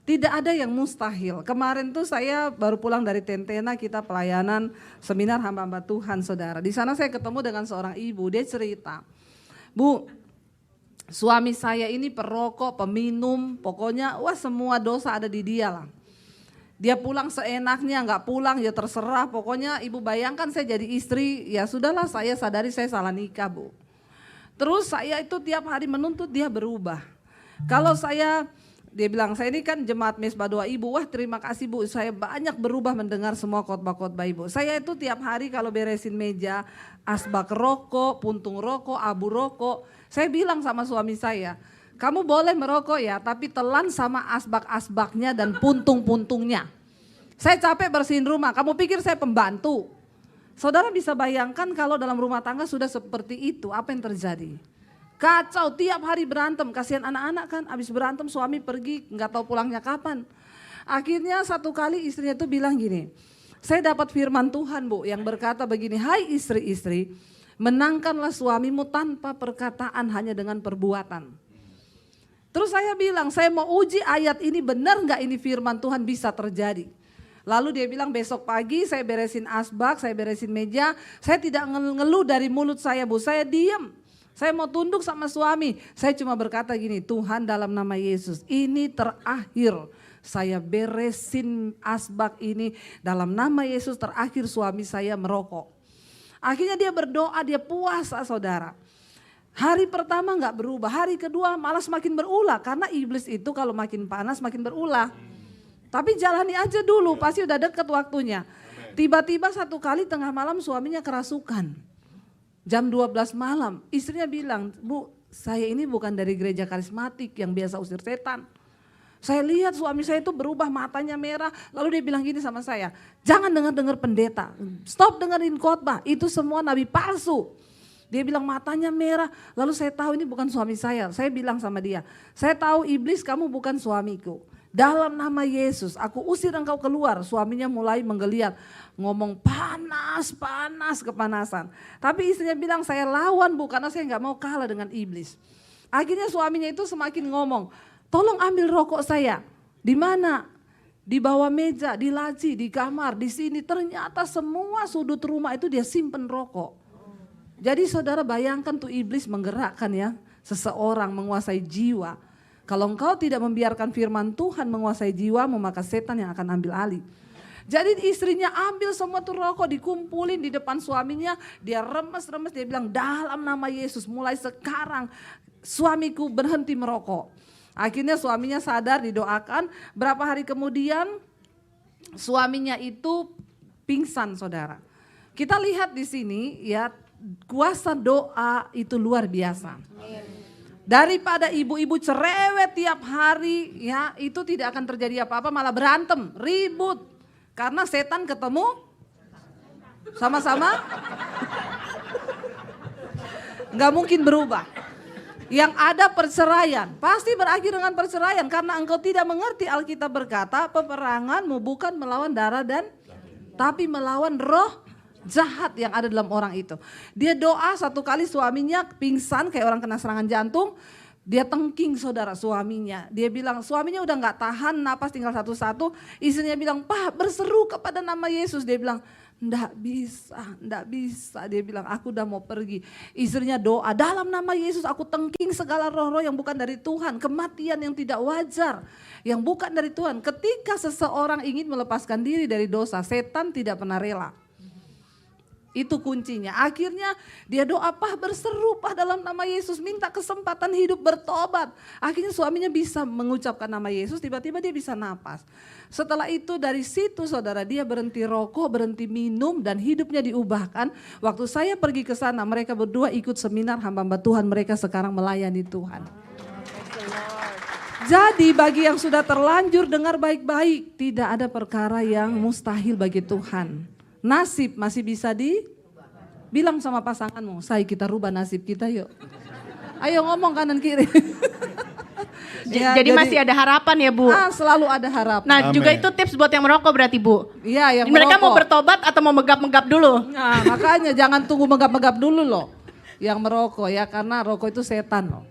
Tidak ada yang mustahil. Kemarin tuh saya baru pulang dari Tentena, kita pelayanan seminar hamba-hamba Tuhan, saudara. Di sana saya ketemu dengan seorang ibu, dia cerita, Bu, suami saya ini perokok, peminum, pokoknya wah semua dosa ada di dia lah. Dia pulang seenaknya, nggak pulang ya terserah. Pokoknya ibu bayangkan saya jadi istri, ya sudahlah saya sadari saya salah nikah, Bu. Terus saya itu tiap hari menuntut dia berubah. Kalau dia bilang, saya ini kan jemaat Mesbah Doa Ibu, wah terima kasih Bu, saya banyak berubah mendengar semua khotbah-khotbah Ibu. Saya itu tiap hari kalau beresin meja, asbak rokok, puntung rokok, abu rokok, saya bilang sama suami saya, kamu boleh merokok ya, tapi telan sama asbak-asbaknya dan puntung-puntungnya. Saya capek bersihin rumah, kamu pikir saya pembantu? Saudara bisa bayangkan kalau dalam rumah tangga sudah seperti itu, apa yang terjadi? Kacau, tiap hari berantem, kasihan anak-anak kan, habis berantem suami pergi, nggak tahu pulangnya kapan. Akhirnya satu kali istrinya itu bilang gini, saya dapat firman Tuhan Bu yang berkata begini, hai istri-istri, menangkanlah suamimu tanpa perkataan hanya dengan perbuatan. Terus saya bilang, saya mau uji ayat ini benar nggak ini firman Tuhan bisa terjadi. Lalu dia bilang besok pagi saya beresin asbak, saya beresin meja, saya tidak ngeluh dari mulut saya Bu, saya diam. Saya mau tunduk sama suami, saya cuma berkata gini, Tuhan dalam nama Yesus ini terakhir saya beresin asbak ini, dalam nama Yesus terakhir suami saya merokok. Akhirnya dia berdoa, dia puasa saudara. Hari pertama nggak berubah, hari kedua malah semakin berulah karena iblis itu kalau makin panas makin berulah. Tapi jalani aja dulu, pasti udah deket waktunya. Tiba-tiba satu kali tengah malam suaminya kerasukan. Jam 12 malam, istrinya bilang, Bu, saya ini bukan dari gereja karismatik yang biasa usir setan. Saya lihat suami saya itu berubah, matanya merah. Lalu dia bilang gini sama saya, jangan dengar-dengar pendeta, stop dengerin khotbah, itu semua nabi palsu. Dia bilang matanya merah, lalu saya tahu ini bukan suami saya. Saya bilang sama dia, saya tahu iblis kamu bukan suamiku. Dalam nama Yesus aku usir engkau keluar. Suaminya mulai menggeliat, ngomong panas, kepanasan. Tapi istrinya bilang saya lawan Bu karena saya gak mau kalah dengan iblis. Akhirnya suaminya itu semakin ngomong, tolong ambil rokok saya. Di mana? Di bawah meja, di laci, di kamar, di sini. Ternyata semua sudut rumah itu dia simpen rokok. Jadi saudara bayangkan tuh iblis menggerakkan ya seseorang menguasai jiwa. Kalau engkau tidak membiarkan firman Tuhan menguasai jiwamu, maka setan yang akan ambil alih. Jadi istrinya ambil semua tuh rokok, dikumpulin di depan suaminya, dia remes-remes, dia bilang dalam nama Yesus mulai sekarang suamiku berhenti merokok. Akhirnya suaminya sadar, didoakan, berapa hari kemudian suaminya itu pingsan saudara. Kita lihat di sini ya kuasa doa itu luar biasa. Daripada ibu-ibu cerewet tiap hari ya itu tidak akan terjadi apa-apa, malah berantem, ribut. Karena setan ketemu sama-sama nggak mungkin berubah. Yang ada perceraian, pasti berakhir dengan perceraian karena engkau tidak mengerti. Alkitab berkata peperanganmu bukan melawan darah dan tapi melawan roh jahat yang ada dalam orang itu. Dia doa satu kali suaminya pingsan kayak orang kena serangan jantung. Dia tengking saudara suaminya. Dia bilang suaminya udah gak tahan napas tinggal satu-satu. Istrinya bilang Pak berseru kepada nama Yesus. Dia bilang nggak bisa. Dia bilang aku udah mau pergi. Istrinya doa dalam nama Yesus aku tengking segala roh-roh yang bukan dari Tuhan. Kematian yang tidak wajar. Yang bukan dari Tuhan. Ketika seseorang ingin melepaskan diri dari dosa, setan tidak pernah rela. Itu kuncinya. Akhirnya dia doa Pak berseru Pak dalam nama Yesus. Minta kesempatan hidup bertobat. Akhirnya suaminya bisa mengucapkan nama Yesus. Tiba-tiba dia bisa napas. Setelah itu dari situ saudara dia berhenti rokok, berhenti minum dan hidupnya diubahkan. Waktu saya pergi ke sana mereka berdua ikut seminar hamba-hamba Tuhan. Mereka sekarang melayani Tuhan. Jadi bagi yang sudah terlanjur dengar baik-baik. Tidak ada perkara yang mustahil bagi Tuhan. Nasib masih bisa bilang sama pasanganmu, kita rubah nasib kita yuk. Ayo ngomong kanan kiri. Jadi masih ada harapan ya Bu? Selalu ada harapan. Nah Amin. juga itu tips buat yang merokok berarti Bu? Iya, yang Mereka mau merokok. bertobat atau mau megap-megap dulu? Nah, makanya jangan tunggu megap-megap dulu loh. Yang merokok ya, karena rokok itu setan loh.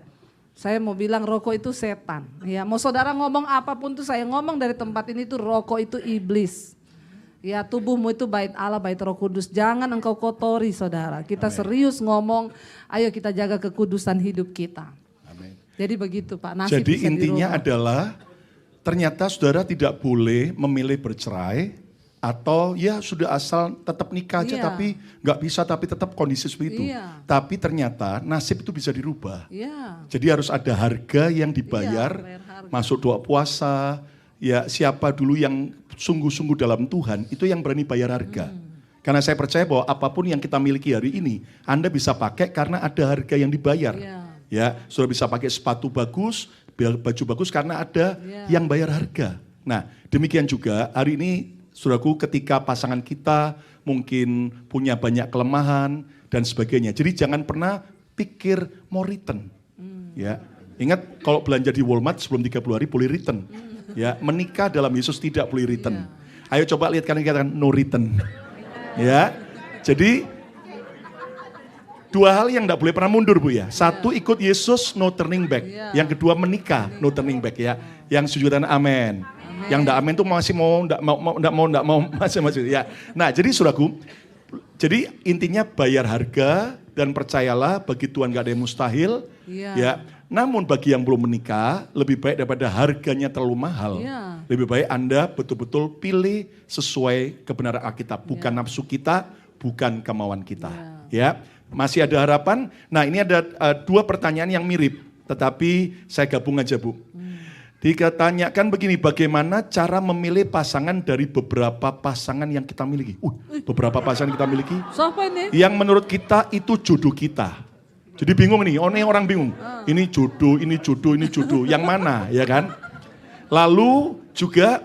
Saya mau bilang rokok itu setan. Ya, mau saudara ngomong apapun tuh saya ngomong dari tempat ini tuh rokok itu iblis. Ya, tubuhmu itu bait Allah, bait Roh Kudus. Jangan engkau kotori saudara. Kita serius ngomong, ayo kita jaga kekudusan hidup kita. Amin. Jadi begitu Pak. Nasib Jadi bisa intinya dirubah. adalah ternyata saudara tidak boleh memilih bercerai atau ya sudah asal tetap nikah aja Iya. tapi nggak bisa tapi tetap kondisi seperti itu. Iya. Tapi ternyata nasib itu bisa dirubah. Iya. Jadi harus ada harga yang dibayar, bayar harga. masuk doa puasa, ya siapa dulu yang sungguh-sungguh dalam Tuhan itu yang berani bayar harga. Karena saya percaya bahwa apapun yang kita miliki hari ini, Anda bisa pakai karena ada harga yang dibayar. Iya. Ya, sudah bisa pakai sepatu bagus, baju bagus karena ada yang bayar harga. Nah, demikian juga hari ini saudaraku ketika pasangan kita mungkin punya banyak kelemahan dan sebagainya. Jadi jangan pernah pikir mau return. Ya. Ingat kalau belanja di Walmart sebelum 30 hari boleh return. Ya, menikah dalam Yesus tidak boleh return. Ayo coba lihat kanan katakan no return. Ya. Jadi dua hal yang tidak boleh pernah mundur Bu ya. Satu ikut Yesus no turning back. Yang kedua menikah no turning back ya. Yang setuju amin. Yang enggak amin itu masih enggak mau masih ya. Nah, jadi saudaraku, jadi intinya bayar harga dan percayalah bagi Tuhan enggak ada yang mustahil. Iya. Ya. Namun bagi yang belum menikah, lebih baik daripada harganya terlalu mahal. Iya. Lebih baik Anda betul-betul pilih sesuai kebenaran Alkitab, bukan nafsu kita, bukan kemauan kita. Ya. Masih ada harapan. Nah, ini ada dua pertanyaan yang mirip, tetapi saya gabung aja, Bu. Dikatanyakan begini, bagaimana cara memilih pasangan dari beberapa pasangan yang kita miliki? Beberapa pasangan kita miliki Siapa ini? yang menurut kita itu jodoh kita. Jadi bingung nih, orang bingung. Ini jodoh, ini jodoh, ini jodoh. Yang mana, ya kan? Lalu juga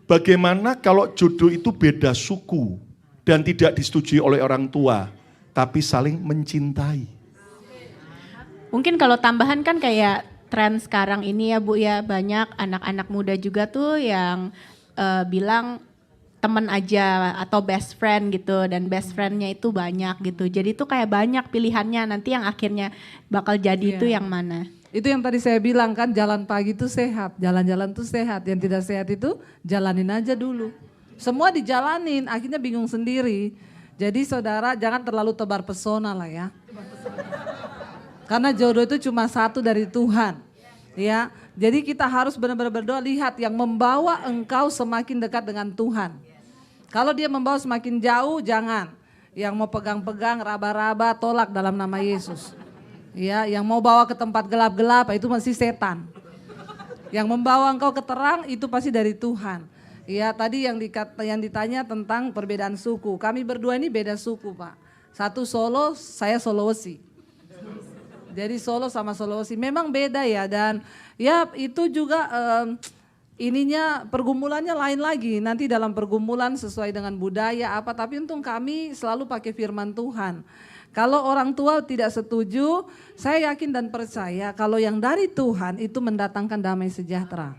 bagaimana kalau jodoh itu beda suku dan tidak disetujui oleh orang tua, tapi saling mencintai. Mungkin kalau tambahan kan kayak tren sekarang ini ya Bu ya, banyak anak-anak muda juga tuh yang bilang temen aja atau best friend gitu, dan best friendnya itu banyak gitu. Jadi tuh kayak banyak pilihannya, nanti yang akhirnya bakal jadi itu yang mana. Itu yang tadi saya bilang kan, jalan pagi itu sehat, jalan-jalan itu sehat. Yang tidak sehat itu jalanin aja dulu. Semua dijalanin, akhirnya bingung sendiri. Jadi saudara jangan terlalu tebar pesona lah ya. Karena jodoh itu cuma satu dari Tuhan. Ya, jadi kita harus benar-benar berdoa, lihat yang membawa engkau semakin dekat dengan Tuhan. Kalau dia membawa semakin jauh, jangan. Yang mau pegang-pegang, raba-raba, tolak dalam nama Yesus. Ya, yang mau bawa ke tempat gelap-gelap itu masih setan. Yang membawa engkau ke terang itu pasti dari Tuhan. Ya, tadi yang ditanya tentang perbedaan suku. Kami berdua ini beda suku, Pak. Satu Solo, saya Sulawesi. Jadi Solo sama Sulawesi memang beda ya, dan ya itu juga ininya pergumulannya lain lagi. Nanti dalam pergumulan sesuai dengan budaya apa, tapi untung kami selalu pakai firman Tuhan. Kalau orang tua tidak setuju, saya yakin dan percaya kalau yang dari Tuhan itu mendatangkan damai sejahtera.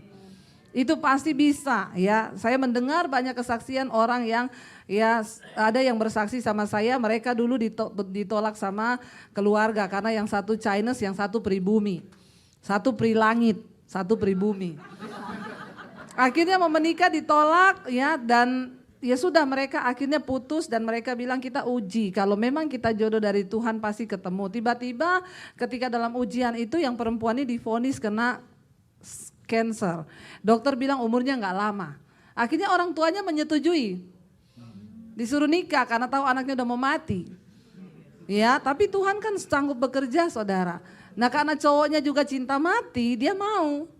Itu pasti bisa ya. Saya mendengar banyak kesaksian orang yang ya ada yang bersaksi sama saya, mereka dulu ditolak sama keluarga karena yang satu Chinese, yang satu pribumi. Satu prilangit, satu pribumi. Akhirnya mau menikah ditolak ya, dan ya sudah mereka akhirnya putus, dan mereka bilang kita uji. Kalau memang kita jodoh dari Tuhan pasti ketemu. Tiba-tiba ketika dalam ujian itu yang perempuan ini divonis kena cancer. Dokter bilang umurnya nggak lama. Akhirnya orang tuanya menyetujui. Disuruh nikah karena tahu anaknya udah mau mati. Ya, tapi Tuhan kan sanggup bekerja, saudara. Nah, karena cowoknya juga cinta mati, dia mau.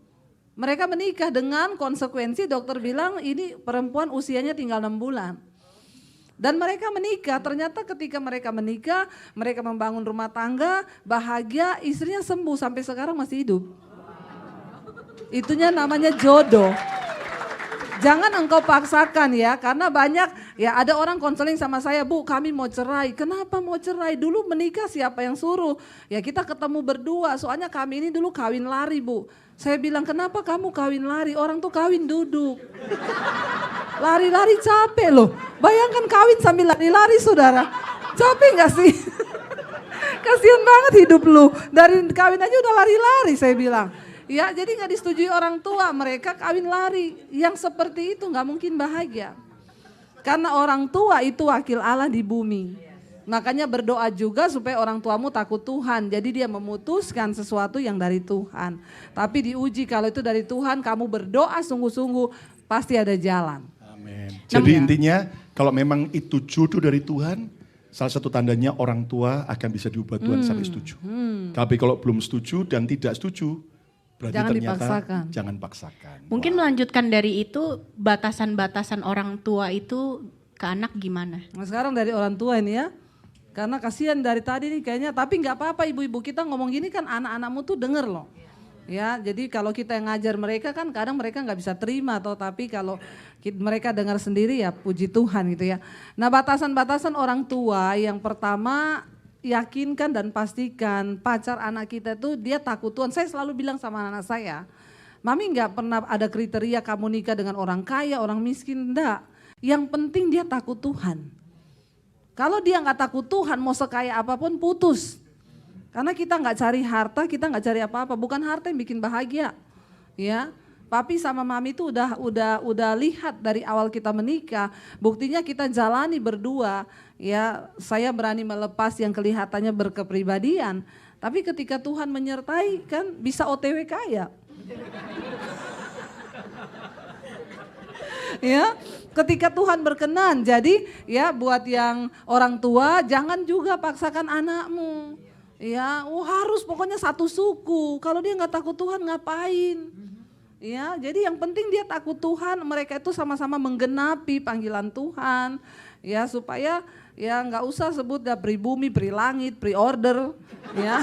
Mereka menikah dengan konsekuensi dokter bilang ini perempuan usianya tinggal 6 bulan. Dan mereka menikah, ternyata ketika mereka menikah, mereka membangun rumah tangga, bahagia, istrinya sembuh sampai sekarang masih hidup. Itunya namanya jodoh. Jangan engkau paksakan ya, karena banyak ya ada orang konseling sama saya, Bu kami mau cerai. Kenapa mau cerai? Dulu menikah siapa yang suruh? Ya kita ketemu berdua, soalnya kami ini dulu kawin lari Bu. Saya bilang kenapa kamu kawin lari? Orang tuh kawin duduk. Lari-lari capek loh. Bayangkan kawin sambil lari-lari saudara. Capek gak sih? Kasian banget hidup lu. Dari kawin aja udah lari-lari saya bilang. Ya jadi gak disetujui orang tua, mereka kawin lari. Yang seperti itu gak mungkin bahagia. Karena orang tua itu wakil Allah di bumi. Makanya berdoa juga supaya orang tuamu takut Tuhan. Jadi dia memutuskan sesuatu yang dari Tuhan. Tapi diuji kalau itu dari Tuhan, kamu berdoa sungguh-sungguh pasti ada jalan. Amin. Jadi intinya kalau memang itu jodoh dari Tuhan, salah satu tandanya orang tua akan bisa diubah Tuhan sampai setuju. Tapi kalau belum setuju dan tidak setuju, berarti Jangan ternyata dipaksakan. jangan paksakan. Mungkin melanjutkan dari itu, batasan-batasan orang tua itu ke anak gimana? Nah sekarang dari orang tua ini ya, karena kasihan dari tadi nih kayaknya, tapi nggak apa-apa ibu-ibu kita ngomong gini kan anak-anakmu tuh denger loh. Ya, jadi kalau kita yang ngajar mereka kan kadang mereka nggak bisa terima atau tapi kalau mereka dengar sendiri ya puji Tuhan gitu ya. Nah batasan-batasan orang tua yang pertama yakinkan dan pastikan pacar anak kita tuh dia takut Tuhan. Saya selalu bilang sama anak saya, Mami nggak pernah ada kriteria kamu nikah dengan orang kaya, orang miskin, enggak. Yang penting dia takut Tuhan. Kalau dia nggak takut Tuhan, mau sekaya apapun putus. Karena kita nggak cari harta, kita nggak cari apa-apa. Bukan harta yang bikin bahagia, ya. Papi sama mami itu udah lihat dari awal kita menikah. Buktinya kita jalani berdua, ya. Saya berani melepas yang kelihatannya berkepribadian. Tapi ketika Tuhan menyertai kan bisa OTW kaya. Ya, ketika Tuhan berkenan. Jadi ya buat yang orang tua jangan juga paksakan anakmu. Ya, harus pokoknya satu suku. Kalau dia nggak takut Tuhan ngapain? Ya, jadi yang penting dia takut Tuhan. Mereka itu sama-sama menggenapi panggilan Tuhan. Ya, supaya ya nggak usah sebut dah pribumi, pri-langit, pri-order. Ya.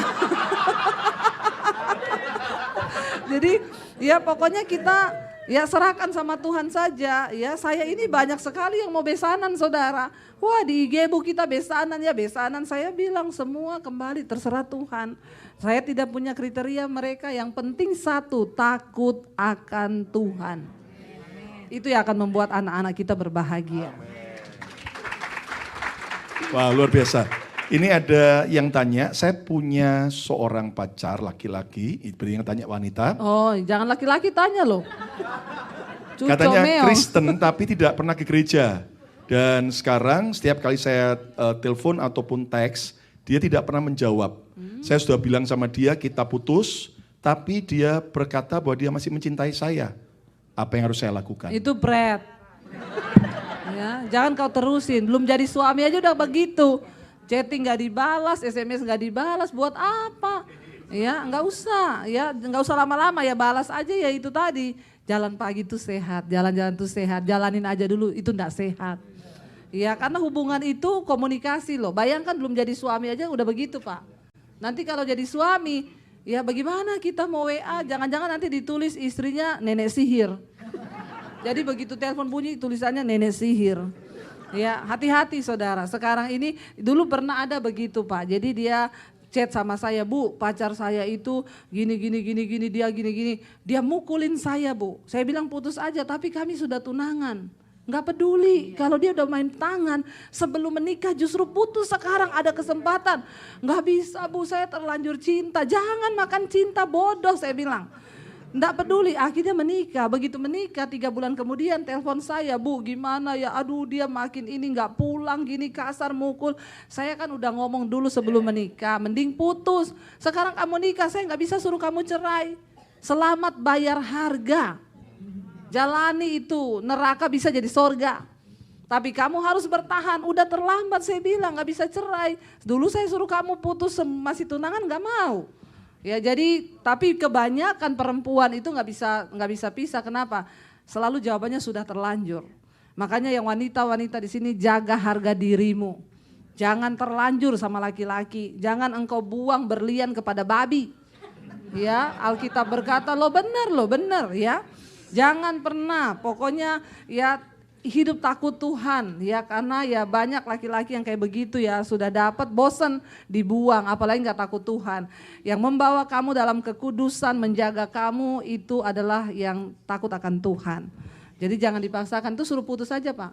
Jadi ya pokoknya kita ya serahkan sama Tuhan saja. Ya saya ini banyak sekali yang mau besanan saudara. Wah di IG-bu kita besanan ya besanan. Saya bilang semua kembali terserah Tuhan. Saya tidak punya kriteria mereka. Yang penting satu, takut akan Tuhan. Itu yang akan membuat anak-anak kita berbahagia. Wah luar biasa. Ini ada yang tanya, saya punya seorang pacar laki-laki, berarti yang tanya wanita. Oh jangan laki-laki tanya loh. Cuco Katanya meo. Kristen tapi tidak pernah ke gereja. Dan sekarang setiap kali saya telepon ataupun teks, dia tidak pernah menjawab. Saya sudah bilang sama dia kita putus, tapi dia berkata bahwa dia masih mencintai saya. Apa yang harus saya lakukan? Itu Brad. Ya, jangan kau terusin, belum jadi suami aja udah begitu. Chatting gak dibalas, SMS gak dibalas, buat apa? Ya, nggak usah, ya nggak usah lama-lama ya balas aja ya itu tadi. Jalan pagi itu sehat, jalan-jalan itu sehat, jalanin aja dulu itu enggak sehat. Ya karena hubungan itu komunikasi loh. Bayangkan belum jadi suami aja udah begitu Pak. Nanti kalau jadi suami, ya bagaimana kita mau WA, jangan-jangan nanti ditulis istrinya nenek sihir. Jadi begitu telepon bunyi tulisannya nenek sihir. Ya hati-hati saudara, sekarang ini dulu pernah ada begitu Pak. Jadi dia chat sama saya, Bu pacar saya itu gini, dia gini. Dia mukulin saya Bu. Saya bilang putus aja tapi kami sudah tunangan. Nggak peduli kalau dia udah main tangan sebelum menikah justru putus sekarang ada kesempatan. Nggak bisa Bu saya terlanjur cinta, jangan makan cinta bodoh saya bilang. Nggak peduli akhirnya menikah, begitu menikah 3 bulan kemudian telepon saya, Bu gimana ya aduh dia makin ini nggak pulang gini kasar mukul. Saya kan udah ngomong dulu sebelum menikah mending putus. Sekarang kamu nikah saya nggak bisa suruh kamu cerai. Selamat bayar harga. Jalani itu, neraka bisa jadi sorga. Tapi kamu harus bertahan, udah terlambat saya bilang gak bisa cerai. Dulu saya suruh kamu putus masih tunangan gak mau. Ya jadi, tapi kebanyakan perempuan itu gak bisa pisah, kenapa? Selalu jawabannya sudah terlanjur. Makanya yang wanita-wanita di sini jaga harga dirimu. Jangan terlanjur sama laki-laki, jangan engkau buang berlian kepada babi. Ya, Alkitab berkata lo benar ya. Jangan pernah, pokoknya ya hidup takut Tuhan ya, karena ya banyak laki-laki yang kayak begitu ya, sudah dapat bosan dibuang, apalagi nggak takut Tuhan. Yang membawa kamu dalam kekudusan, menjaga kamu itu adalah yang takut akan Tuhan. Jadi jangan dipaksakan, itu suruh putus saja Pak.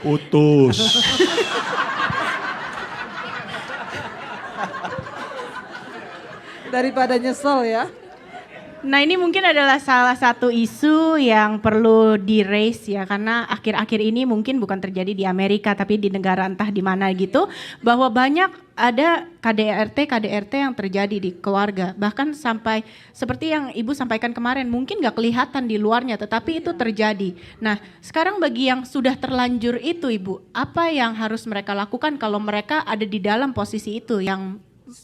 Putus. Daripada nyesel ya. Nah ini mungkin adalah salah satu isu yang perlu di-raise ya, karena akhir-akhir ini mungkin bukan terjadi di Amerika tapi di negara entah di mana gitu, bahwa banyak ada KDRT yang terjadi di keluarga, bahkan sampai seperti yang Ibu sampaikan kemarin, mungkin gak kelihatan di luarnya tetapi itu terjadi. Nah sekarang bagi yang sudah terlanjur itu Ibu, apa yang harus mereka lakukan kalau mereka ada di dalam posisi itu yang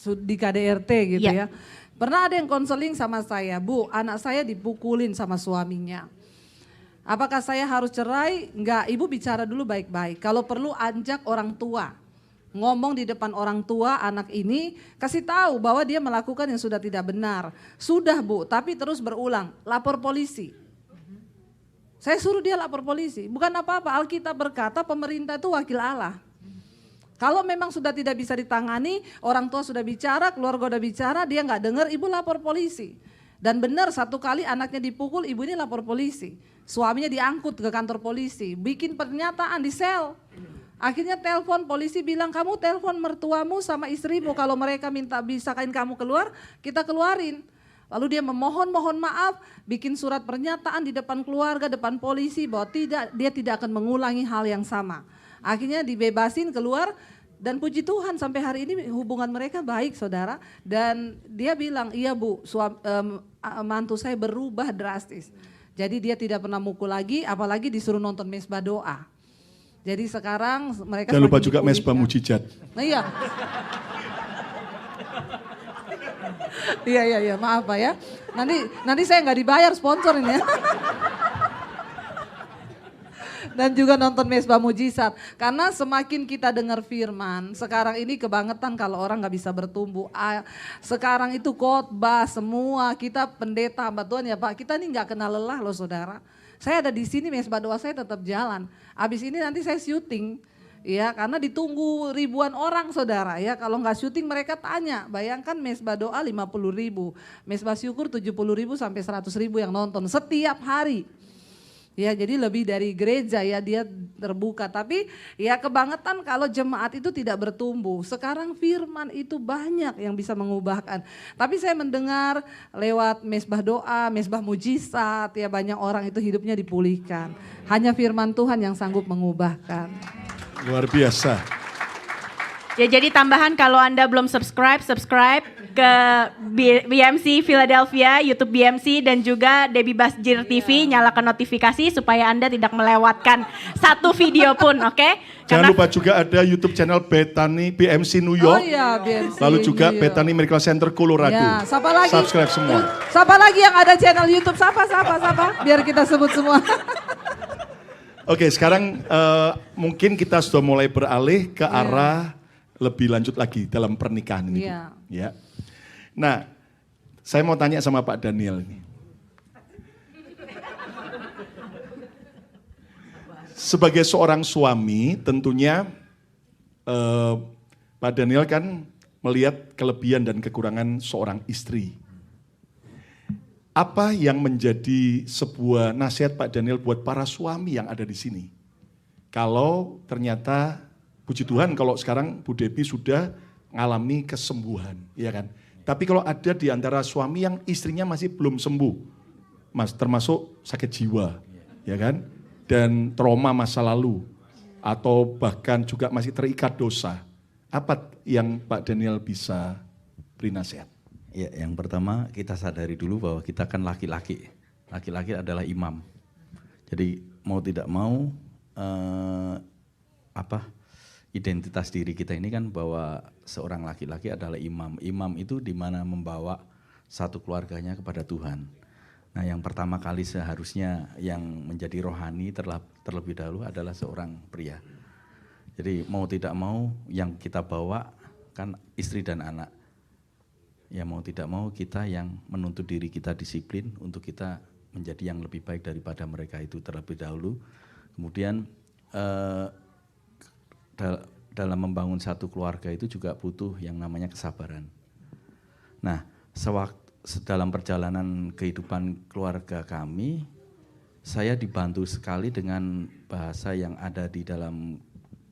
Di KDRT gitu Ya. ya. Pernah ada yang konseling sama saya, Bu, anak saya dipukulin sama suaminya. Apakah saya harus cerai? Enggak, Ibu bicara dulu baik-baik. Kalau perlu ajak orang tua. Ngomong di depan orang tua anak ini, kasih tahu bahwa dia melakukan yang sudah tidak benar. Sudah Bu, tapi terus berulang, lapor polisi. Saya suruh dia lapor polisi. Bukan apa-apa, Alkitab berkata pemerintah itu wakil Allah. Kalau memang sudah tidak bisa ditangani, orang tua sudah bicara, keluarga sudah bicara, dia nggak dengar, ibu lapor polisi. Dan benar satu kali anaknya dipukul, ibu ini lapor polisi. Suaminya diangkut ke kantor polisi, bikin pernyataan di sel. Akhirnya telepon polisi bilang, kamu telepon mertuamu sama istrimu, kalau mereka minta bisakan kamu keluar, kita keluarin. Lalu dia mohon maaf, bikin surat pernyataan di depan keluarga, depan polisi bahwa dia tidak akan mengulangi hal yang sama. Akhirnya dibebasin keluar dan puji Tuhan sampai hari ini hubungan mereka baik saudara. Dan dia bilang, iya Bu, mantu saya berubah drastis. Jadi dia tidak pernah mukul lagi, apalagi disuruh nonton mesbah doa. Jadi sekarang mereka Jangan lupa semakin juga mesbah dipulihkan. mujizat. Nah, iya. Iya, maaf Pak ya. Nanti saya nggak dibayar sponsor ini ya. Dan juga nonton mesbah mujizat. Karena semakin kita dengar firman, sekarang ini kebangetan kalau orang nggak bisa bertumbuh. Sekarang itu khotbah semua, kita pendeta hamba Tuhan ya Pak, kita ini nggak kenal lelah loh saudara. Saya ada di sini, mesbah doa saya tetap jalan. Abis ini nanti saya syuting. Ya, karena ditunggu ribuan orang saudara ya. Kalau nggak syuting mereka tanya, bayangkan mesbah doa 50.000, mesbah syukur 70.000 sampai 100.000 yang nonton setiap hari. Ya, jadi lebih dari gereja ya, dia terbuka. Tapi ya kebangetan kalau jemaat itu tidak bertumbuh. Sekarang firman itu banyak yang bisa mengubahkan. Tapi saya mendengar lewat mesbah doa, mesbah mujizat, ya banyak orang itu hidupnya dipulihkan. Hanya firman Tuhan yang sanggup mengubahkan. Luar biasa. Ya jadi tambahan kalau Anda belum subscribe ke BMC Philadelphia, YouTube BMC dan juga Debbie Basjir TV, nyalakan notifikasi supaya Anda tidak melewatkan satu video pun, oke? Jangan lupa juga ada YouTube channel Bethany BMC New York. Oh iya, BMC Lalu juga New York. Bethany Miracle Center Colorado. Ya, siapa lagi? Subscribe semua. Siapa lagi yang ada channel YouTube? Siapa? Biar kita sebut semua. Oke, sekarang mungkin kita sudah mulai beralih ke arah lebih lanjut lagi dalam pernikahan ini. Bu. Iya. Ya. Nah, saya mau tanya sama Pak Daniel ini. Sebagai seorang suami, tentunya Pak Daniel kan melihat kelebihan dan kekurangan seorang istri. Apa yang menjadi sebuah nasihat Pak Daniel buat para suami yang ada di sini? Kalau ternyata, puji Tuhan kalau sekarang Bu Debbie sudah mengalami kesembuhan, ya kan? Tapi kalau ada di antara suami yang istrinya masih belum sembuh, termasuk sakit jiwa, ya kan? Dan trauma masa lalu, atau bahkan juga masih terikat dosa. Apa yang Pak Daniel bisa beri nasihat? Ya, yang pertama kita sadari dulu bahwa kita kan laki-laki. Laki-laki adalah imam. Jadi mau tidak mau identitas diri kita ini kan bahwa seorang laki-laki adalah imam. Imam itu di mana membawa satu keluarganya kepada Tuhan. Nah, yang pertama kali seharusnya yang menjadi rohani terlebih dahulu adalah seorang pria. Jadi mau tidak mau yang kita bawa kan istri dan anak. Ya mau tidak mau kita yang menuntut diri kita disiplin untuk kita menjadi yang lebih baik daripada mereka itu terlebih dahulu. Kemudian dalam membangun satu keluarga itu juga butuh yang namanya kesabaran. Nah, dalam perjalanan kehidupan keluarga kami, saya dibantu sekali dengan bahasa yang ada di dalam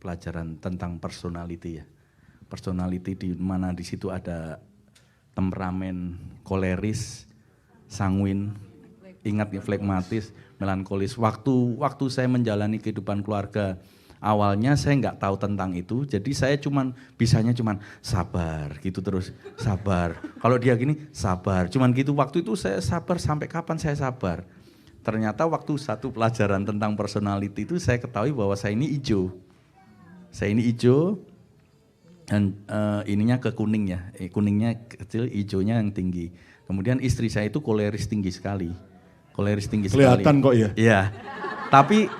pelajaran tentang personality ya. Personality di mana di situ ada temperamen koleris, sanguin, ingat ya, flegmatis, melankolis. Waktu saya menjalani kehidupan keluarga, awalnya saya nggak tahu tentang itu, jadi saya bisanya sabar gitu terus, sabar. Kalau dia gini, sabar. Cuman gitu, waktu itu saya sabar, sampai kapan saya sabar? Ternyata waktu satu pelajaran tentang personality itu saya ketahui bahwa saya ini hijau. Saya ini hijau, dan ininya ke kuning ya, kuningnya kecil, hijaunya yang tinggi. Kemudian istri saya itu koleris tinggi sekali. Koleris tinggi Kelihatan sekali. kok ya. Iya.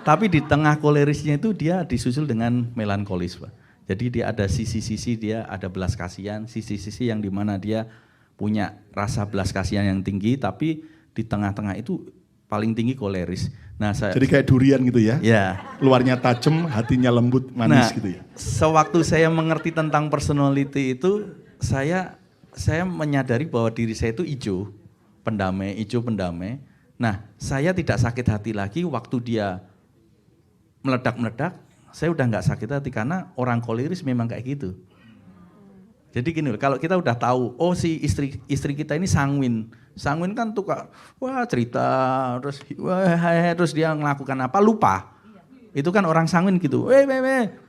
Tapi di tengah kolerisnya itu dia disusul dengan melankolis, Pak. Jadi dia ada sisi-sisi, dia ada belas kasihan, sisi-sisi yang dimana dia punya rasa belas kasihan yang tinggi, tapi di tengah-tengah itu paling tinggi koleris. Nah, Jadi kayak durian gitu ya? Ya. Luarnya tajam, hatinya lembut, manis gitu ya? Sewaktu saya mengerti tentang personality itu, saya menyadari bahwa diri saya itu hijau pendamai. Nah, saya tidak sakit hati lagi waktu dia meledak-meledak, saya udah nggak sakit hati karena orang koleris memang kayak gitu. Jadi gini loh, kalau kita udah tahu, oh si istri kita ini sanguin kan tuh wah cerita, terus dia melakukan apa, lupa. Itu kan orang sanguin gitu,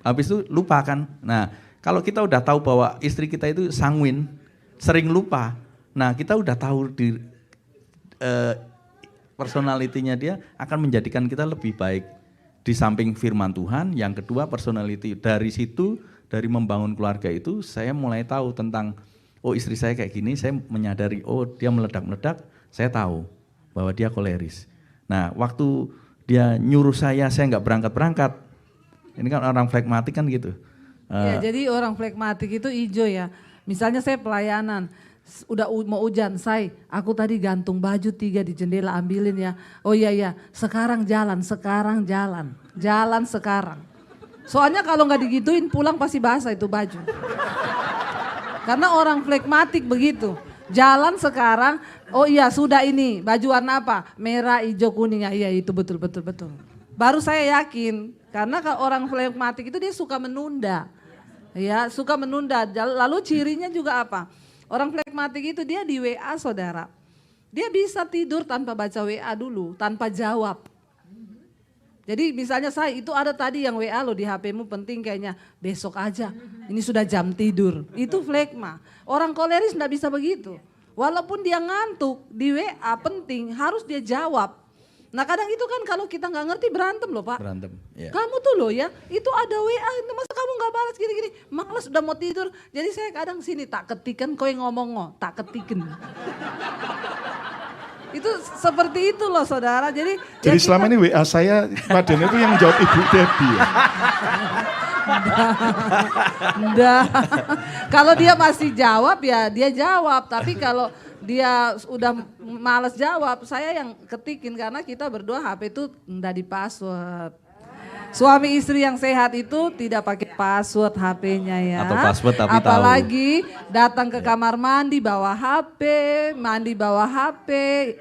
habis itu lupa kan. Nah, kalau kita udah tahu bahwa istri kita itu sanguin, sering lupa, nah kita udah tahu personalitinya dia akan menjadikan kita lebih baik. Di samping firman Tuhan, yang kedua personality. Dari situ, dari membangun keluarga itu, saya mulai tahu tentang, oh istri saya kayak gini, saya menyadari, oh dia meledak-meledak, saya tahu bahwa dia koleris. Nah, waktu dia nyuruh saya nggak berangkat-berangkat. Ini kan orang flegmatik kan gitu. Ya, jadi orang flegmatik itu hijau ya. Misalnya saya pelayanan, udah mau hujan, aku tadi gantung baju 3 di jendela, ambilin ya. Oh iya, sekarang jalan. Soalnya kalau nggak digituin pulang pasti basah itu baju. Karena orang flegmatik begitu. Jalan sekarang, oh iya sudah ini, baju warna apa? Merah, hijau, kuning, ya iya itu betul. Baru saya yakin, karena kalau orang flegmatik itu dia suka menunda. Ya, suka menunda. Lalu cirinya juga apa? Orang flegmatik itu dia di WA saudara, dia bisa tidur tanpa baca WA dulu, tanpa jawab. Jadi misalnya itu ada tadi yang WA lo di HP-mu penting kayaknya, besok aja, ini sudah jam tidur. Itu flegma. Orang koleris enggak bisa begitu. Walaupun dia ngantuk, di WA penting harus dia jawab. Nah kadang itu kan kalau kita nggak ngerti berantem loh Pak. Berantem, ya. Kamu tuh loh ya, itu ada WA, masa kamu nggak balas gini-gini, malas udah mau tidur. Jadi saya kadang sini tak ketikan, kowe ngomong tak ketikan. Itu seperti itu loh saudara. Jadi Selama ini WA saya, Pak Daniel itu yang jawab Ibu Debbie ya? Enggak. Kalau dia masih jawab ya dia jawab, tapi kalau dia udah malas jawab, saya yang ketikin karena kita berdua HP itu enggak di password. Suami istri yang sehat itu tidak pakai password HP-nya ya. Atau password tapi apalagi datang ke kamar mandi bawa HP,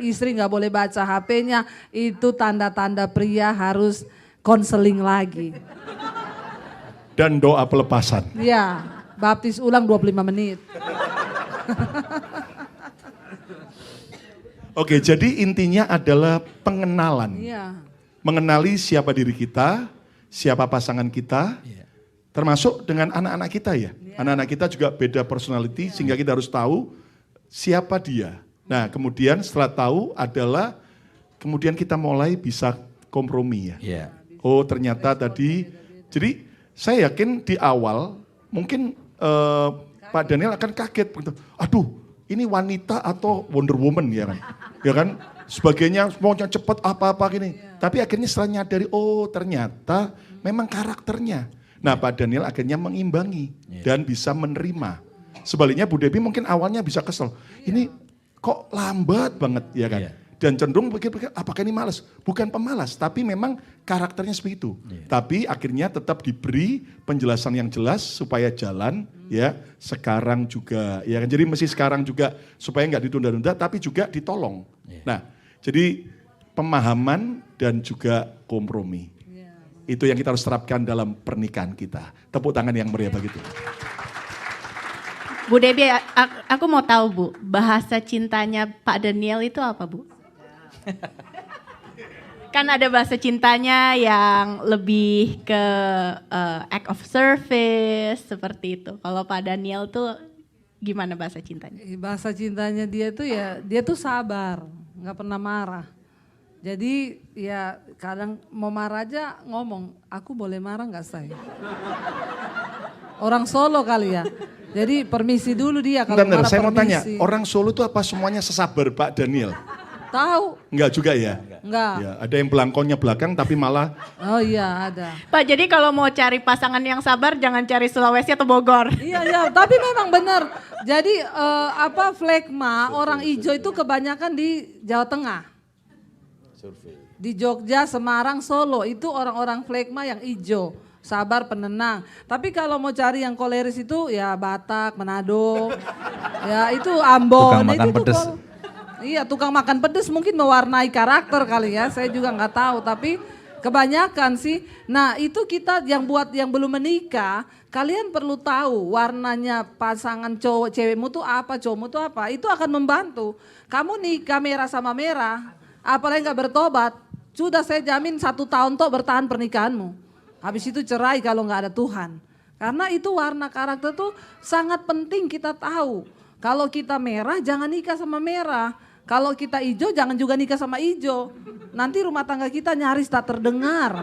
istri nggak boleh baca HP-nya, itu tanda-tanda pria harus konseling lagi. Dan doa pelepasan. Ya, baptis ulang 25 menit. Oke, jadi intinya adalah pengenalan. Iya. Mengenali siapa diri kita, siapa pasangan kita, termasuk dengan anak-anak kita ya. Anak-anak kita juga beda personality, sehingga kita harus tahu siapa dia. Nah kemudian setelah tahu adalah, kemudian kita mulai bisa kompromi ya. Oh ternyata tadi, jadi saya yakin di awal mungkin Pak Daniel akan kaget. Aduh ini wanita atau Wonder Woman ya kan. Ya kan, sebagainya semuanya cepat apa-apa gini. Tapi akhirnya setelah nyadari, oh ternyata memang karakternya. Nah Pak Daniel akhirnya mengimbangi dan bisa menerima. Sebaliknya Bu Debbie mungkin awalnya bisa kesel. Ini kok lambat banget ya kan. Dan cenderung pikir-pikir apakah ini malas? Bukan pemalas, tapi memang karakternya seperti itu. Tapi akhirnya tetap diberi penjelasan yang jelas supaya jalan ya sekarang juga. Ya kan? Jadi mesti sekarang juga supaya nggak ditunda-tunda tapi juga ditolong. Nah jadi pemahaman dan juga kompromi. Itu yang kita harus terapkan dalam pernikahan kita. Tepuk tangan yang meriah begitu. Bu Debbie, aku mau tahu Bu, bahasa cintanya Pak Daniel itu apa Bu? Kan ada bahasa cintanya yang lebih ke act of service seperti itu. Kalau Pak Daniel tuh gimana bahasa cintanya? Bahasa cintanya dia tuh ya, dia tuh sabar, nggak pernah marah. Jadi ya kadang mau marah aja ngomong, aku boleh marah nggak say? Orang Solo kali ya. Jadi permisi dulu dia kalau Bentar, marah saya mau tanya, permisi. orang Solo itu apa semuanya sesabar Pak Daniel? Tahu? Enggak juga ya? Enggak. Ya, ada yang belangkonnya belakang tapi malah Oh iya ada. Pak, jadi kalau mau cari pasangan yang sabar jangan cari Sulawesi atau Bogor. Iya, tapi memang benar. Jadi flegma orang ijo itu kebanyakan di Jawa Tengah. Di Jogja, Semarang, Solo itu orang-orang flegma yang ijo, sabar, penenang. Tapi kalau mau cari yang koleris itu ya Batak, Manado, ya itu Ambon. Tukang makan itu pedes. Iya, tukang makan pedes mungkin mewarnai karakter kali ya. Saya juga nggak tahu, tapi kebanyakan sih. Nah itu kita yang buat yang belum menikah, kalian perlu tahu warnanya pasangan cowok cewekmu tuh apa, cowokmu tuh apa. Itu akan membantu. Kamu nikah merah sama merah, apalagi nggak bertobat, sudah saya jamin 1 tahun toh bertahan pernikahanmu. Habis itu cerai kalau nggak ada Tuhan. Karena itu warna karakter tuh sangat penting kita tahu. Kalau kita merah jangan nikah sama merah. Kalau kita hijau jangan juga nikah sama hijau. Nanti rumah tangga kita nyaris tak terdengar.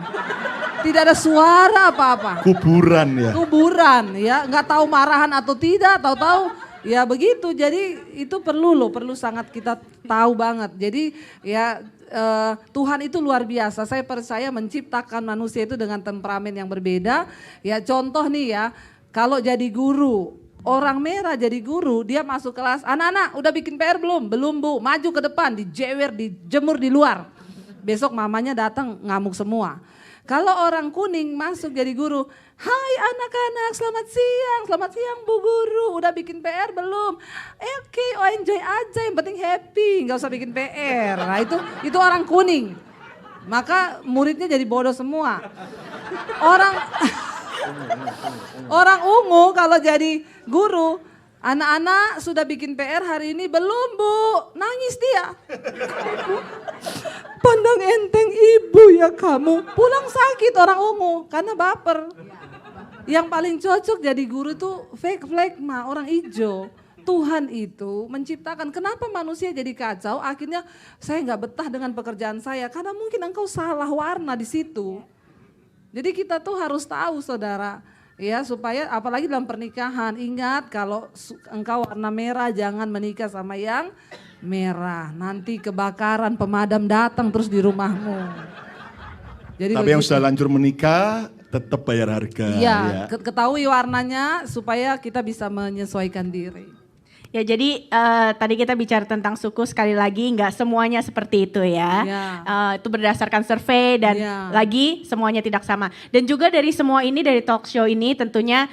Tidak ada suara apa-apa. kuburan ya. Kuburan ya, nggak tahu marahan atau tidak, tahu-tahu ya begitu. Jadi itu perlu sangat kita tahu banget. Jadi ya Tuhan itu luar biasa. Saya percaya menciptakan manusia itu dengan temperamen yang berbeda. Ya contoh nih ya, kalau jadi guru, orang merah jadi guru, dia masuk kelas, anak-anak udah bikin PR belum? Belum Bu, maju ke depan, dijewer, dijemur di luar. Besok mamanya datang ngamuk semua. Kalau orang kuning masuk jadi guru, hai anak-anak selamat siang Bu Guru, udah bikin PR belum? Oke, enjoy aja, yang penting happy, nggak usah bikin PR. Nah itu orang kuning, maka muridnya jadi bodoh semua. Orang ungu kalau jadi guru, anak-anak sudah bikin PR hari ini belum Bu? Nangis dia. Pandang enteng ibu ya kamu. Pulang sakit orang ungu karena baper. Yang paling cocok jadi guru tuh fake flegma, orang hijau. Tuhan itu menciptakan, kenapa manusia jadi kacau? Akhirnya saya nggak betah dengan pekerjaan saya karena mungkin engkau salah warna di situ. Jadi kita tuh harus tahu saudara, ya supaya apalagi dalam pernikahan, ingat kalau engkau warna merah jangan menikah sama yang merah. Nanti kebakaran pemadam datang terus di rumahmu. Jadi Tapi yang sudah lanjut menikah tetap bayar harga. iya, ketahui warnanya supaya kita bisa menyesuaikan diri. Ya jadi tadi kita bicara tentang suku, sekali lagi nggak semuanya seperti itu ya. Itu berdasarkan survei dan lagi semuanya tidak sama. Dan juga dari semua ini, dari talk show ini tentunya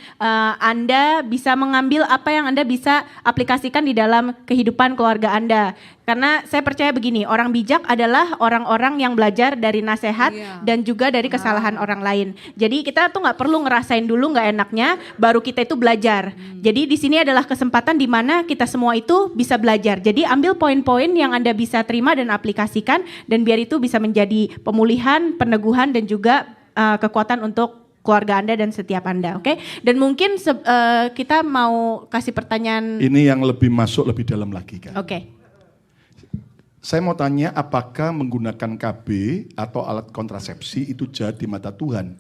Anda bisa mengambil apa yang Anda bisa aplikasikan di dalam kehidupan keluarga Anda. Karena saya percaya begini, orang bijak adalah orang-orang yang belajar dari nasihat dan juga dari kesalahan orang lain. Jadi kita tuh nggak perlu ngerasain dulu nggak enaknya, baru kita itu belajar. Jadi di sini adalah kesempatan di mana kita semua itu bisa belajar. Jadi ambil poin-poin yang Anda bisa terima dan aplikasikan, dan biar itu bisa menjadi pemulihan, peneguhan dan juga kekuatan untuk keluarga Anda dan setiap Anda, oke? Dan mungkin kita mau kasih pertanyaan. Ini yang lebih masuk lebih dalam lagi kan. Oke. Saya mau tanya, apakah menggunakan KB atau alat kontrasepsi itu jahat di mata Tuhan?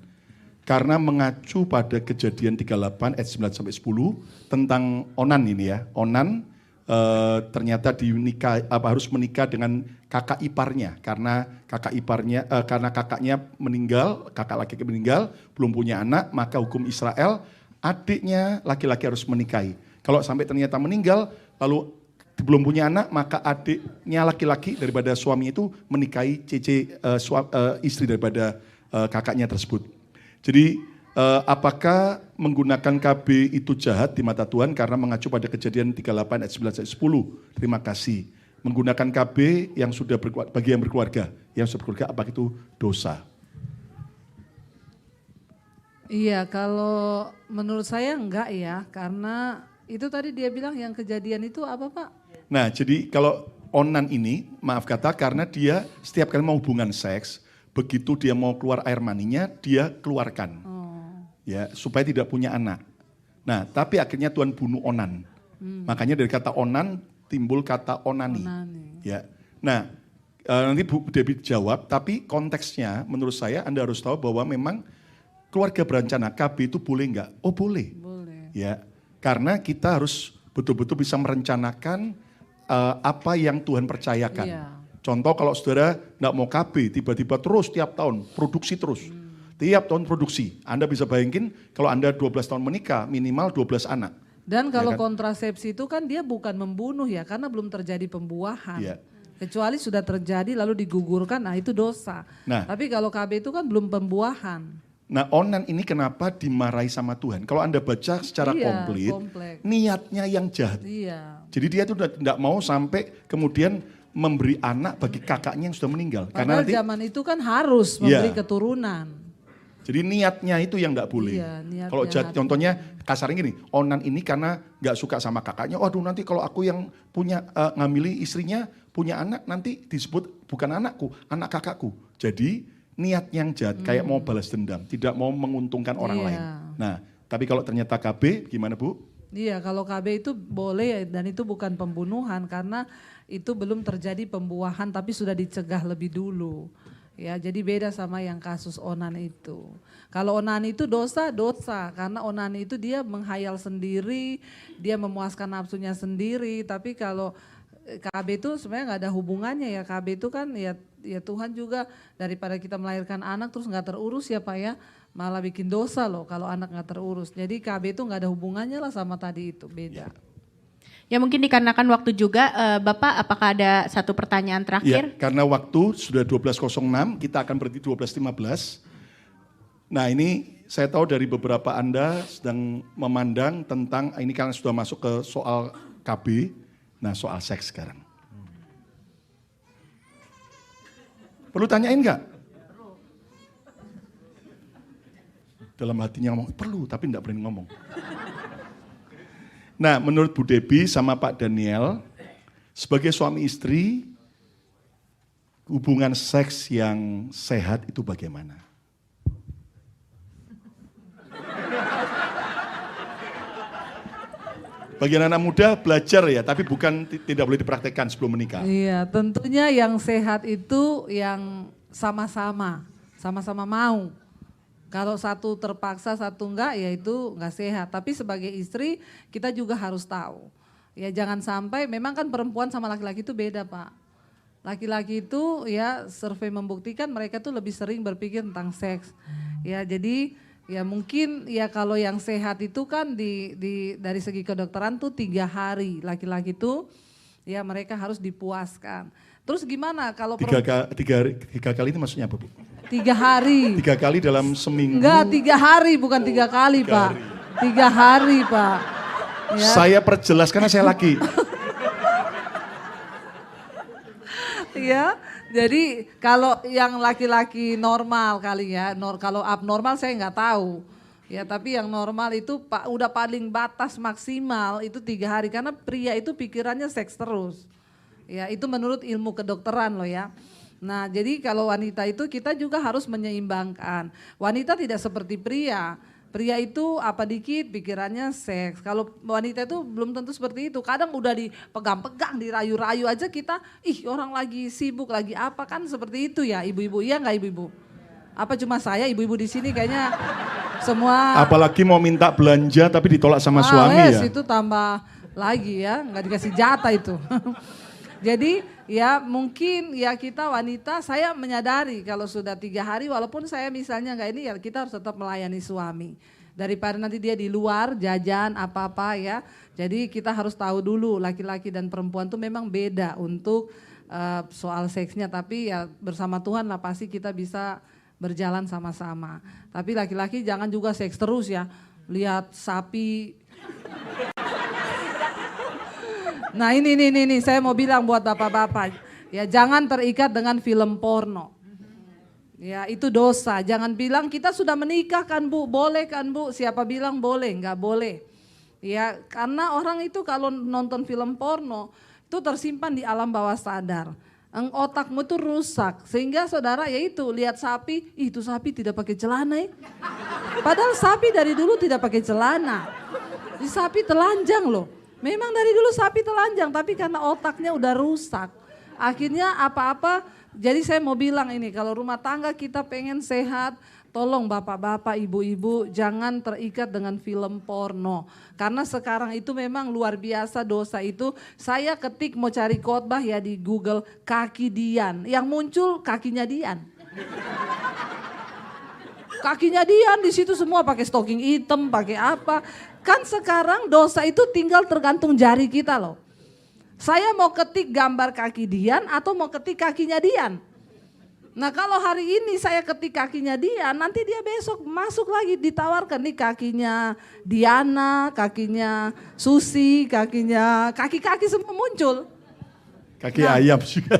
Karena mengacu pada Kejadian 38 ayat 9 sampai 10 tentang Onan ini ya. Onan ternyata harus menikah dengan kakak iparnya karena kakaknya meninggal, kakak laki-laki meninggal, belum punya anak, maka hukum Israel adiknya laki-laki harus menikahi. Kalau sampai ternyata meninggal, lalu belum punya anak, maka adiknya laki-laki daripada suami itu menikahi istri daripada kakaknya tersebut. Jadi apakah menggunakan KB itu jahat di mata Tuhan karena mengacu pada Kejadian 38 ayat 9 ayat 10. Terima kasih. Menggunakan KB yang sudah bagi yang berkeluarga, apakah itu dosa? Iya, kalau menurut saya enggak ya, karena itu tadi dia bilang yang kejadian itu apa Pak? Nah, jadi kalau onan ini, maaf kata, karena dia setiap kali mau hubungan seks, begitu dia mau keluar air maninya, dia keluarkan. Ya, supaya tidak punya anak. Nah, tapi akhirnya Tuhan bunuh onan. Makanya dari kata onan timbul kata onani. Ya. Nah, nanti Bu Debbie jawab, tapi konteksnya menurut saya Anda harus tahu bahwa memang keluarga berencana KB itu boleh enggak? Oh boleh. Boleh. Ya, karena kita harus betul-betul bisa merencanakan apa yang Tuhan percayakan. Iya. Contoh kalau saudara enggak mau KB, tiba-tiba terus tiap tahun produksi terus. Tiap tahun produksi. Anda bisa bayangin kalau Anda 12 tahun menikah, minimal 12 anak. Dan kalau Ya kan? kontrasepsi itu kan dia bukan membunuh ya, karena belum terjadi pembuahan. Iya. Kecuali sudah terjadi lalu digugurkan, nah itu dosa. Nah. Tapi kalau KB itu kan belum pembuahan. Nah, onan ini kenapa dimarahi sama Tuhan? Kalau Anda baca secara Iya, komplit, komplek. niatnya yang jahat. Iya. Jadi dia itu tidak mau sampai kemudian memberi anak bagi kakaknya yang sudah meninggal. Karena Padahal nanti, zaman itu kan harus memberi Iya. keturunan. jadi niatnya itu yang tidak boleh. Iya, niat Kalau jahat. contohnya kasarnya gini, onan ini karena nggak suka sama kakaknya, waduh nanti kalau aku yang punya ngamili istrinya, punya anak nanti disebut bukan anakku, anak kakakku. Jadi niat yang jahat, kayak mau balas dendam, tidak mau menguntungkan orang Iya. lain. Nah, tapi kalau ternyata KB, gimana Bu? Iya, kalau KB itu boleh dan itu bukan pembunuhan karena itu belum terjadi pembuahan tapi sudah dicegah lebih dulu. Ya, jadi beda sama yang kasus onan itu. Kalau onan itu dosa karena onan itu dia menghayal sendiri, dia memuaskan nafsunya sendiri. Tapi kalau KB itu sebenarnya nggak ada hubungannya ya. KB itu kan ya Tuhan juga daripada kita melahirkan anak terus nggak terurus ya Pak ya, malah bikin dosa loh kalau anak nggak terurus. Jadi KB itu nggak ada hubungannya lah sama tadi itu, beda. Ya mungkin dikarenakan waktu juga, Bapak apakah ada satu pertanyaan Ya, terakhir? karena waktu sudah 12.06, kita akan berhenti 12.15. Nah ini saya tahu dari beberapa Anda sedang memandang tentang, ini karena sudah masuk ke soal KB, nah soal seks sekarang. Perlu tanyain nggak? Dalam hatinya ngomong, perlu tapi enggak berani ngomong. Nah menurut Bu Debbie sama Pak Daniel, sebagai suami istri, hubungan seks yang sehat itu bagaimana? Bagi anak muda belajar ya, tapi bukan tidak boleh dipraktekkan sebelum menikah. Iya, tentunya yang sehat itu yang sama-sama mau. Kalau satu terpaksa, satu enggak, ya itu enggak sehat. Tapi sebagai istri kita juga harus tahu. Ya jangan sampai, memang kan perempuan sama laki-laki itu beda Pak. Laki-laki itu ya survei membuktikan mereka tuh lebih sering berpikir tentang seks. Ya jadi ya mungkin ya kalau yang sehat itu kan dari segi kedokteran tuh 3 hari. Laki-laki itu ya mereka harus dipuaskan. Terus gimana kalau Tiga kali itu maksudnya apa Bu? 3 hari. 3 kali dalam seminggu. Enggak, 3 hari bukan 3 kali Pak. 3 hari Pak. Ya. Saya perjelas karena saya laki. Ya, jadi kalau yang laki-laki normal kali ya, kalau abnormal saya nggak tahu. Ya, tapi yang normal itu udah paling batas maksimal itu 3 hari karena pria itu pikirannya seks terus. Ya, itu menurut ilmu kedokteran loh ya. Nah, jadi kalau wanita itu kita juga harus menyeimbangkan. Wanita tidak seperti pria. Pria itu apa dikit pikirannya seks. Kalau wanita itu belum tentu seperti itu. Kadang udah dipegang-pegang, dirayu-rayu aja kita, orang lagi sibuk, lagi apa kan seperti itu ya ibu-ibu. Iya nggak ibu-ibu? Apa cuma saya ibu-ibu di sini kayaknya semua. Apalagi mau minta belanja tapi ditolak sama suami ya. Itu tambah lagi ya, nggak dikasih jatah itu. Jadi ya mungkin ya kita wanita, saya menyadari kalau sudah 3 hari walaupun saya misalnya nggak ini ya kita harus tetap melayani suami. Daripada nanti dia di luar jajan apa-apa ya. Jadi kita harus tahu dulu laki-laki dan perempuan tuh memang beda untuk soal seksnya. Tapi ya bersama Tuhan lah pasti kita bisa berjalan sama-sama. Tapi laki-laki jangan juga seks terus ya. Lihat sapi. Nah ini saya mau bilang buat bapak-bapak. Ya jangan terikat dengan film porno. Ya itu dosa, jangan bilang kita sudah menikah kan Bu, boleh kan Bu, siapa bilang boleh, enggak boleh. Ya karena orang itu kalau nonton film porno itu tersimpan di alam bawah sadar. Otakmu itu rusak, sehingga saudara ya itu lihat sapi, itu sapi tidak pakai celana ya. Padahal sapi dari dulu tidak pakai celana, di sapi telanjang loh. Memang dari dulu sapi telanjang, tapi karena otaknya udah rusak. Akhirnya apa-apa, jadi saya mau bilang ini, kalau rumah tangga kita pengen sehat, tolong bapak-bapak, ibu-ibu jangan terikat dengan film porno. Karena sekarang itu memang luar biasa dosa itu. Saya ketik mau cari khotbah ya di Google, kaki Dian. Yang muncul kakinya Dian. Kakinya Dian di situ semua pakai stocking hitam, pakai apa. Kan sekarang dosa itu tinggal tergantung jari kita loh. Saya mau ketik gambar kaki Dian atau mau ketik kakinya Dian. Nah kalau hari ini saya ketik kakinya Dian, nanti dia besok masuk lagi ditawarkan nih kakinya Diana, kakinya Susi, kaki-kaki semua muncul. Kaki ayam juga.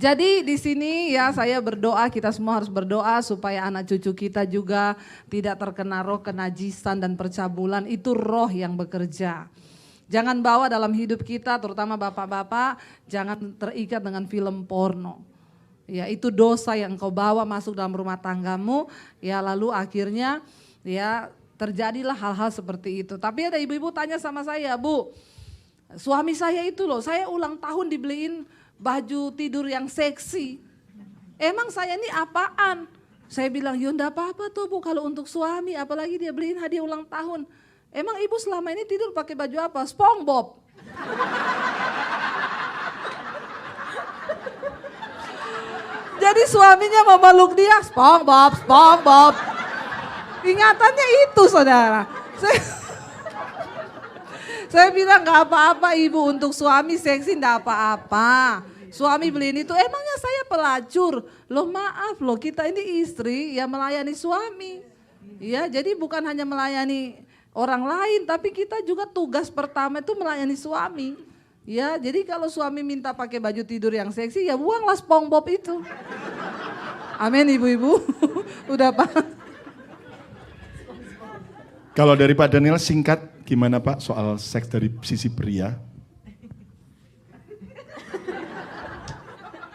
Jadi di sini ya saya berdoa, kita semua harus berdoa supaya anak cucu kita juga tidak terkena roh kenajisan dan percabulan, itu roh yang bekerja. Jangan bawa dalam hidup kita, terutama bapak-bapak, jangan terikat dengan film porno. Ya itu dosa yang kau bawa masuk dalam rumah tanggamu, ya lalu akhirnya ya terjadilah hal-hal seperti itu. Tapi ada ibu-ibu tanya sama saya, Bu, suami saya itu loh, saya ulang tahun dibeliin baju tidur yang seksi. Emang saya ini apaan? Saya bilang, ya enggak apa-apa tuh Bu kalau untuk suami, apalagi dia beliin hadiah ulang tahun. Emang ibu selama ini tidur pakai baju apa? SpongeBob. Jadi suaminya memeluk dia, SpongeBob. Ingatannya itu saudara. Saya bilang gak apa-apa ibu, untuk suami seksi gak apa-apa. Suami beliin itu, emangnya saya pelacur? Loh maaf loh, kita ini istri ya melayani suami. Ya, jadi bukan hanya melayani orang lain, tapi kita juga tugas pertama itu melayani suami. Ya, jadi kalau suami minta pakai baju tidur yang seksi, ya buanglah SpongeBob itu. Amin ibu-ibu. Udah Pak. Kalau dari Pak Daniel singkat gimana Pak soal seks dari sisi pria?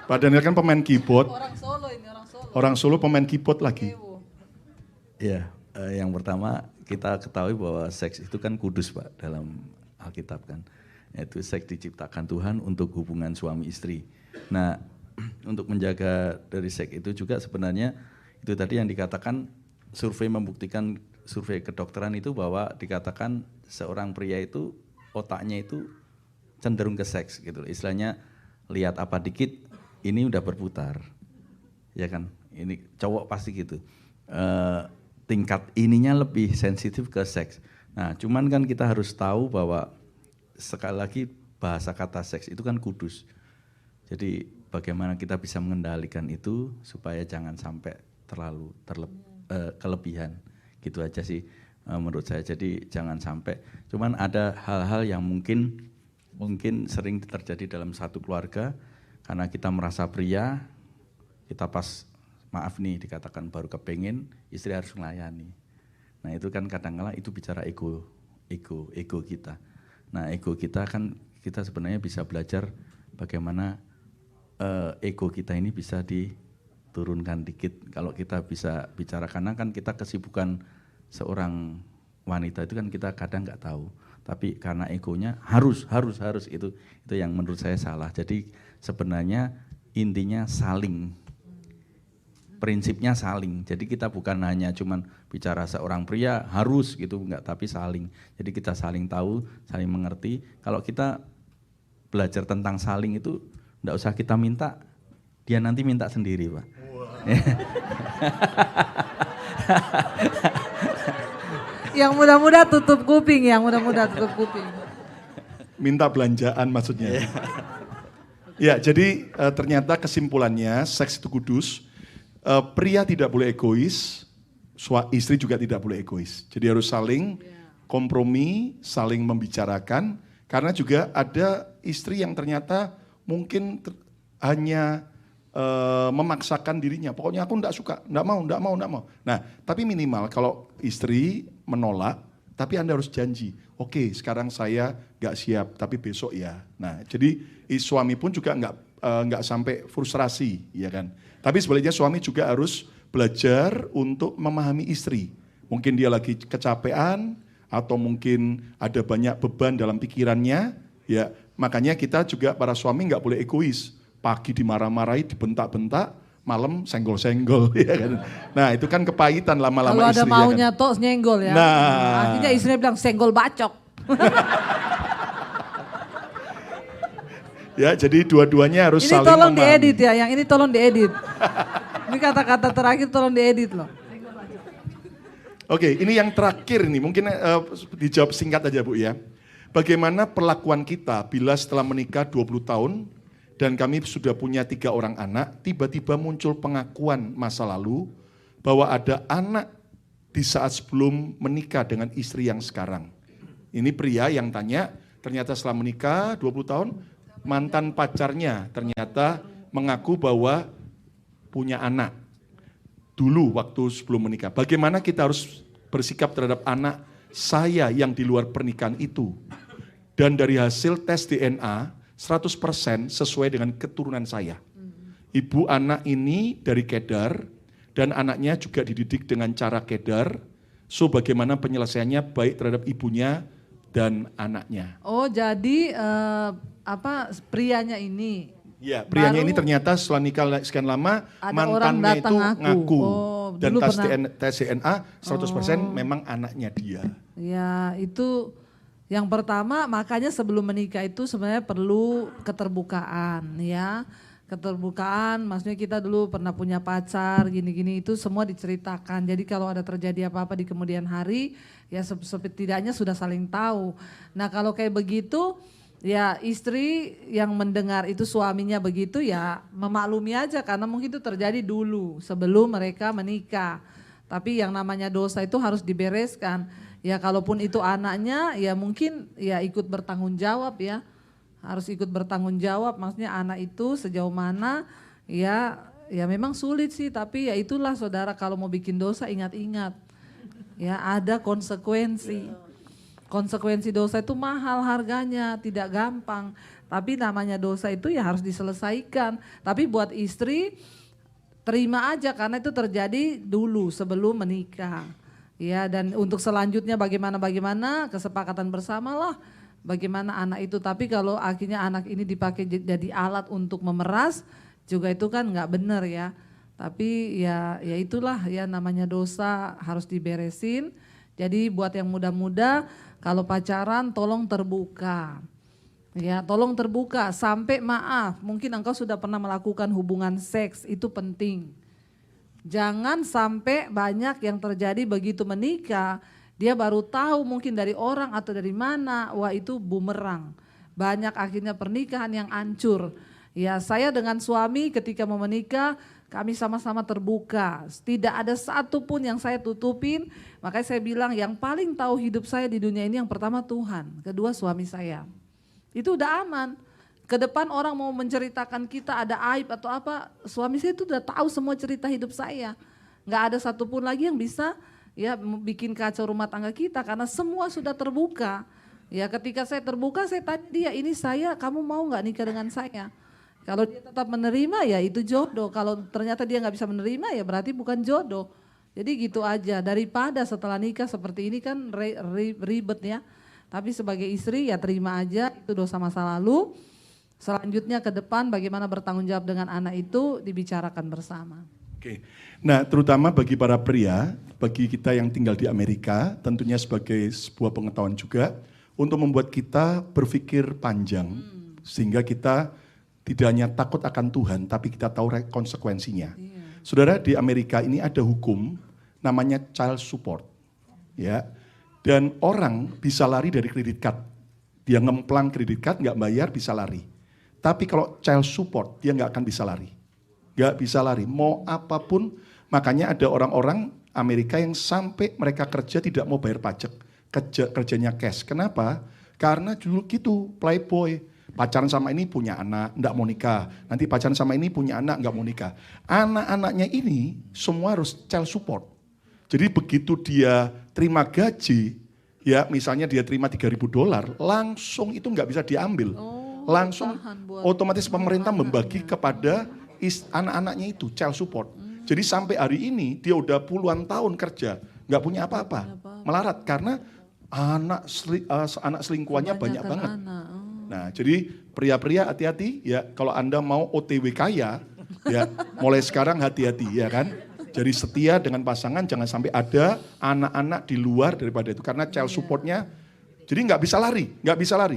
Pak Daniel kan pemain keyboard. Orang Solo ini, orang Solo. Orang Solo pemain keyboard lagi. Ya, yang pertama kita ketahui bahwa seks itu kan kudus Pak dalam Alkitab kan. Yaitu seks diciptakan Tuhan untuk hubungan suami istri. Nah untuk menjaga dari seks itu juga sebenarnya itu tadi yang dikatakan survei membuktikan, survei kedokteran itu bahwa dikatakan seorang pria itu otaknya itu cenderung ke seks gitu. Istilahnya lihat apa dikit ini udah berputar. Ya kan? Ini cowok pasti gitu. Tingkat ininya lebih sensitif ke seks. Nah, cuman kan kita harus tahu bahwa sekali lagi bahasa kata seks itu kan kudus. Jadi bagaimana kita bisa mengendalikan itu supaya jangan sampai terlalu kelebihan. Gitu aja sih menurut saya. Jadi jangan sampai. Cuman ada hal-hal yang mungkin sering terjadi dalam satu keluarga karena kita merasa pria, kita pas maaf nih dikatakan baru kepengin, istri harus melayani. Nah itu kan kadang-kala itu bicara ego kita. Nah ego kita kan kita sebenarnya bisa belajar bagaimana ego kita ini bisa diturunkan dikit. Kalau kita bisa bicara, karena kan kita kesibukan seorang wanita itu kan kita kadang nggak tahu. Tapi karena egonya harus itu yang menurut saya salah. Jadi sebenarnya intinya saling. Prinsipnya saling, jadi kita bukan hanya cuman bicara seorang pria harus gitu, enggak, tapi saling. Jadi kita saling tahu, saling mengerti. Kalau kita belajar tentang saling itu, enggak usah kita minta, dia nanti minta sendiri Pak. Wow. Yang muda-muda tutup kuping, yang muda-muda tutup kuping. Minta belanjaan maksudnya. Ya, jadi ternyata kesimpulannya seks itu kudus. Pria tidak boleh egois, istri juga tidak boleh egois. Jadi harus saling kompromi, saling membicarakan. Karena juga ada istri yang ternyata mungkin hanya memaksakan dirinya. Pokoknya aku enggak suka, enggak mau. Nah, tapi minimal kalau istri menolak, tapi Anda harus janji. Oke, sekarang saya enggak siap, tapi besok ya. Nah, jadi suami pun juga enggak sampai frustrasi, ya kan. Tapi sebaliknya suami juga harus belajar untuk memahami istri. Mungkin dia lagi kecapean, atau mungkin ada banyak beban dalam pikirannya, ya. Makanya kita juga para suami enggak boleh egois. Pagi dimarah-marahi, dibentak-bentak, malam senggol-senggol, ya kan. Nah, itu kan kepahitan lama-lama Kalau istri. ada maunya tok nyenggol ya. Nah. Akhirnya istrinya bilang senggol bacok. Ya, jadi dua-duanya harus Ini saling tolong memahami. diedit ya, yang ini tolong diedit. Ini kata-kata terakhir tolong diedit loh. Oke, ini yang terakhir nih, mungkin dijawab singkat aja Bu ya. Bagaimana perlakuan kita bila setelah menikah 20 tahun dan kami sudah punya 3 orang anak, tiba-tiba muncul pengakuan masa lalu bahwa ada anak di saat sebelum menikah dengan istri yang sekarang. Ini pria yang tanya, ternyata setelah menikah 20 tahun, mantan pacarnya ternyata mengaku bahwa punya anak dulu waktu sebelum menikah. Bagaimana kita harus bersikap terhadap anak saya yang di luar pernikahan itu? Dan dari hasil tes DNA, 100% sesuai dengan keturunan saya. Ibu anak ini dari Kedar, dan anaknya juga dididik dengan cara Kedar. So bagaimana penyelesaiannya baik terhadap ibunya dan anaknya. Oh jadi prianya ini. Ya, prianya Baru ini ternyata setelah nikah sekian lama, ada orang mantannya datang itu ngaku. Oh, Dan dulu tes DNA 100% memang anaknya dia. Ya itu yang pertama, makanya sebelum menikah itu sebenarnya perlu keterbukaan ya. Keterbukaan maksudnya kita dulu pernah punya pacar gini-gini itu semua diceritakan. Jadi kalau ada terjadi apa-apa di kemudian hari ya setidaknya sudah saling tahu. Nah kalau kayak begitu ya istri yang mendengar itu suaminya begitu ya memaklumi aja karena mungkin itu terjadi dulu sebelum mereka menikah. Tapi yang namanya dosa itu harus dibereskan. Ya kalaupun itu anaknya ya mungkin ya ikut bertanggung jawab ya. Harus ikut bertanggung jawab maksudnya anak itu sejauh mana ya memang sulit sih tapi ya itulah saudara kalau mau bikin dosa ingat-ingat. Ya ada konsekuensi. Konsekuensi dosa itu mahal harganya, tidak gampang. Tapi namanya dosa itu ya harus diselesaikan. Tapi buat istri terima aja karena itu terjadi dulu sebelum menikah. Ya dan untuk selanjutnya bagaimana kesepakatan bersama lah bagaimana anak itu. Tapi kalau akhirnya anak ini dipakai jadi alat untuk memeras juga itu kan nggak benar ya. Tapi ya itulah ya namanya dosa harus diberesin. Jadi buat yang muda-muda kalau pacaran tolong terbuka. Ya tolong terbuka sampai maaf mungkin engkau sudah pernah melakukan hubungan seks itu penting. Jangan sampai banyak yang terjadi begitu menikah, dia baru tahu mungkin dari orang atau dari mana, wah itu bumerang. Banyak akhirnya pernikahan yang hancur. Ya saya dengan suami ketika mau menikah, kami sama-sama terbuka. Tidak ada satu pun yang saya tutupin, makanya saya bilang yang paling tahu hidup saya di dunia ini yang pertama Tuhan, kedua suami saya. Itu udah aman. Ke depan orang mau menceritakan kita ada aib atau apa, suami saya itu udah tahu semua cerita hidup saya. Nggak ada satupun lagi yang bisa ya bikin kacau rumah tangga kita karena semua sudah terbuka. Ya ketika saya terbuka saya tanya dia, ini saya, kamu mau nggak nikah dengan saya? Kalau dia tetap menerima ya itu jodoh, kalau ternyata dia nggak bisa menerima ya berarti bukan jodoh. Jadi gitu aja, daripada setelah nikah seperti ini kan ribet ya. Tapi sebagai istri ya terima aja itu dosa masa lalu. Selanjutnya ke depan bagaimana bertanggung jawab dengan anak itu dibicarakan bersama. Oke, nah terutama bagi para pria, bagi kita yang tinggal di Amerika, tentunya sebagai sebuah pengetahuan juga untuk membuat kita berpikir panjang, sehingga kita tidak hanya takut akan Tuhan, tapi kita tahu konsekuensinya. Saudara, di Amerika ini ada hukum namanya child support, ya. Dan orang bisa lari dari kredit card. Dia ngemplang kredit card, nggak bayar, bisa lari. Tapi kalau child support, dia nggak akan bisa lari. Nggak bisa lari, mau apapun. Makanya ada orang-orang Amerika yang sampai mereka kerja tidak mau bayar pajak. Kerjanya cash. Kenapa? Karena dulu gitu, playboy. Pacaran sama ini punya anak, nggak mau nikah. Nanti pacaran sama ini punya anak, nggak mau nikah. Anak-anaknya ini semua harus child support. Jadi begitu dia terima gaji, ya misalnya dia terima $3.000, langsung itu nggak bisa diambil. Langsung otomatis pemerintah membagi kepada anak-anaknya itu child support. Jadi sampai hari ini dia udah puluhan tahun kerja, nggak punya apa-apa. Melarat karena anak selingkuhannya banyak banget. Nah, jadi pria-pria hati-hati ya, kalau Anda mau OTW kaya, ya mulai sekarang hati-hati ya kan. Jadi setia dengan pasangan, jangan sampai ada anak-anak di luar daripada itu. Karena child supportnya, jadi nggak bisa lari, nggak bisa lari.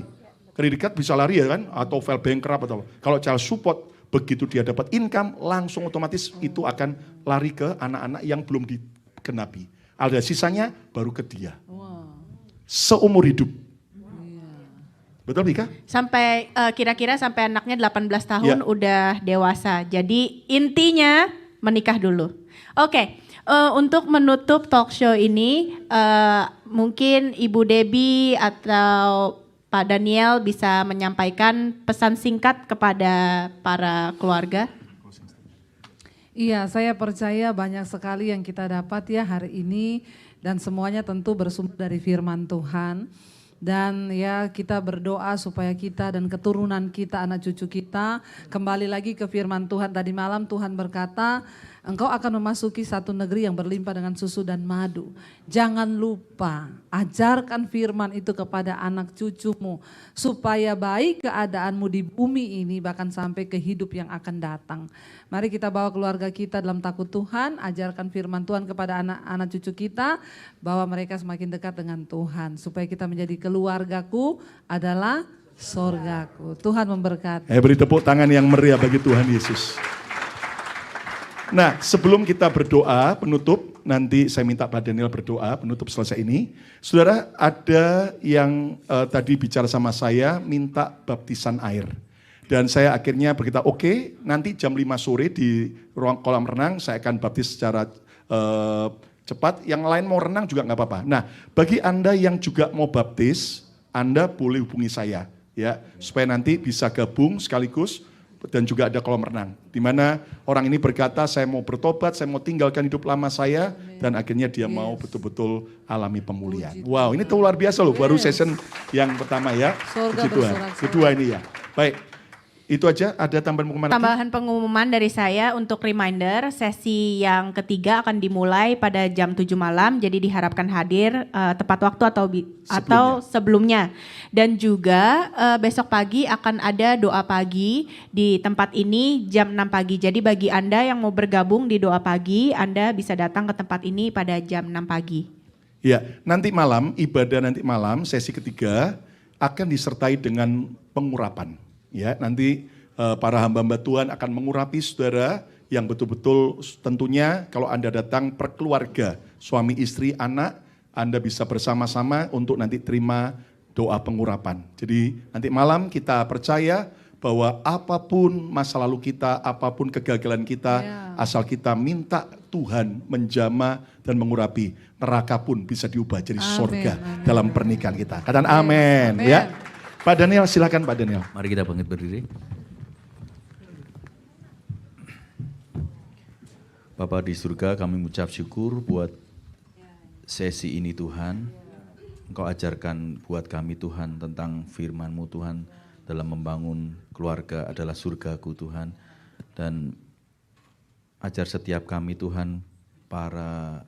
Kredit card bisa lari ya kan, atau file bankrupt atau kalau child support, begitu dia dapat income, langsung otomatis itu akan lari ke anak-anak yang belum dikenapi. Ada sisanya baru ke dia. Seumur hidup. Betul Bika? Sampai kira-kira sampai anaknya 18 tahun udah dewasa. Jadi intinya menikah dulu. Oke, untuk menutup talk show ini mungkin Ibu Debbie atau Pak Daniel bisa menyampaikan pesan singkat kepada para keluarga. Iya, saya percaya banyak sekali yang kita dapat ya hari ini dan semuanya tentu bersumber dari firman Tuhan. Dan ya kita berdoa supaya kita dan keturunan kita, anak cucu kita kembali lagi ke firman Tuhan. Tadi malam Tuhan berkata, engkau akan memasuki satu negeri yang berlimpah dengan susu dan madu. Jangan lupa, ajarkan firman itu kepada anak cucumu. Supaya baik keadaanmu di bumi ini bahkan sampai ke hidup yang akan datang. Mari kita bawa keluarga kita dalam takut Tuhan, ajarkan firman Tuhan kepada anak-anak cucu kita, bahwa mereka semakin dekat dengan Tuhan. Supaya kita menjadi keluargaku adalah sorgaku. Tuhan memberkati. Beri tepuk tangan yang meriah bagi Tuhan Yesus. Nah, sebelum kita berdoa penutup, nanti saya minta Pak Daniel berdoa penutup selesai ini. Saudara, ada yang tadi bicara sama saya minta baptisan air. Dan saya akhirnya berkata, oke, nanti jam 5 sore di ruang kolam renang saya akan baptis secara cepat. Yang lain mau renang juga nggak apa-apa. Nah, bagi Anda yang juga mau baptis, Anda boleh hubungi saya, ya, supaya nanti bisa gabung sekaligus. Dan juga ada kolam renang, di mana orang ini berkata, saya mau bertobat, saya mau tinggalkan hidup lama saya, dan akhirnya dia mau betul-betul alami pemulihan. Wow, ini tuh luar biasa loh, baru session yang pertama ya. Puji Tuhan. Kedua ini ya. Baik, itu aja. Ada tambahan pengumuman lagi? Tambahan pengumuman dari saya untuk reminder, sesi yang ketiga akan dimulai pada jam 7 malam, jadi diharapkan hadir tepat waktu atau sebelumnya. Dan juga besok pagi akan ada doa pagi di tempat ini jam 6 pagi. Jadi bagi Anda yang mau bergabung di doa pagi, Anda bisa datang ke tempat ini pada jam 6 pagi. Ya, nanti malam, ibadah nanti malam, sesi ketiga akan disertai dengan pengurapan. Ya, nanti para hamba-hamba Tuhan akan mengurapi saudara yang betul-betul tentunya kalau Anda datang per keluarga, suami, istri, anak, Anda bisa bersama-sama untuk nanti terima doa pengurapan. Jadi nanti malam kita percaya bahwa apapun masa lalu kita, apapun kegagalan kita, asal kita minta Tuhan menjamah dan mengurapi, neraka pun bisa diubah jadi surga dalam pernikahan kita. Katakan amin. Ya. Pak Daniel, silakan Pak Daniel. Mari kita bangkit berdiri. Bapa di surga, kami mengucap syukur buat sesi ini Tuhan. Engkau ajarkan buat kami Tuhan tentang firman-Mu Tuhan dalam membangun keluarga adalah surgaku Tuhan. Dan ajar setiap kami Tuhan, para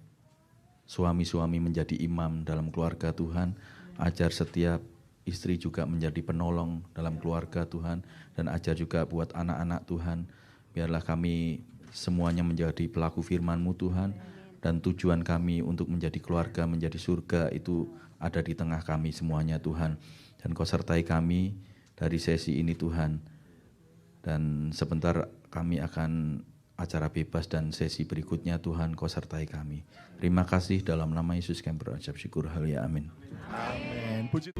suami-suami menjadi imam dalam keluarga Tuhan. Ajar setiap istri juga menjadi penolong dalam keluarga Tuhan. Dan ajar juga buat anak-anak Tuhan. Biarlah kami semuanya menjadi pelaku firman-Mu Tuhan. Dan tujuan kami untuk menjadi keluarga, menjadi surga itu ada di tengah kami semuanya Tuhan. Dan Kau sertai kami dari sesi ini Tuhan. Dan sebentar kami akan acara bebas dan sesi berikutnya Tuhan Kau sertai kami. Terima kasih dalam nama Yesus kami berucap syukur. Haleluya, amin. Amin. Puji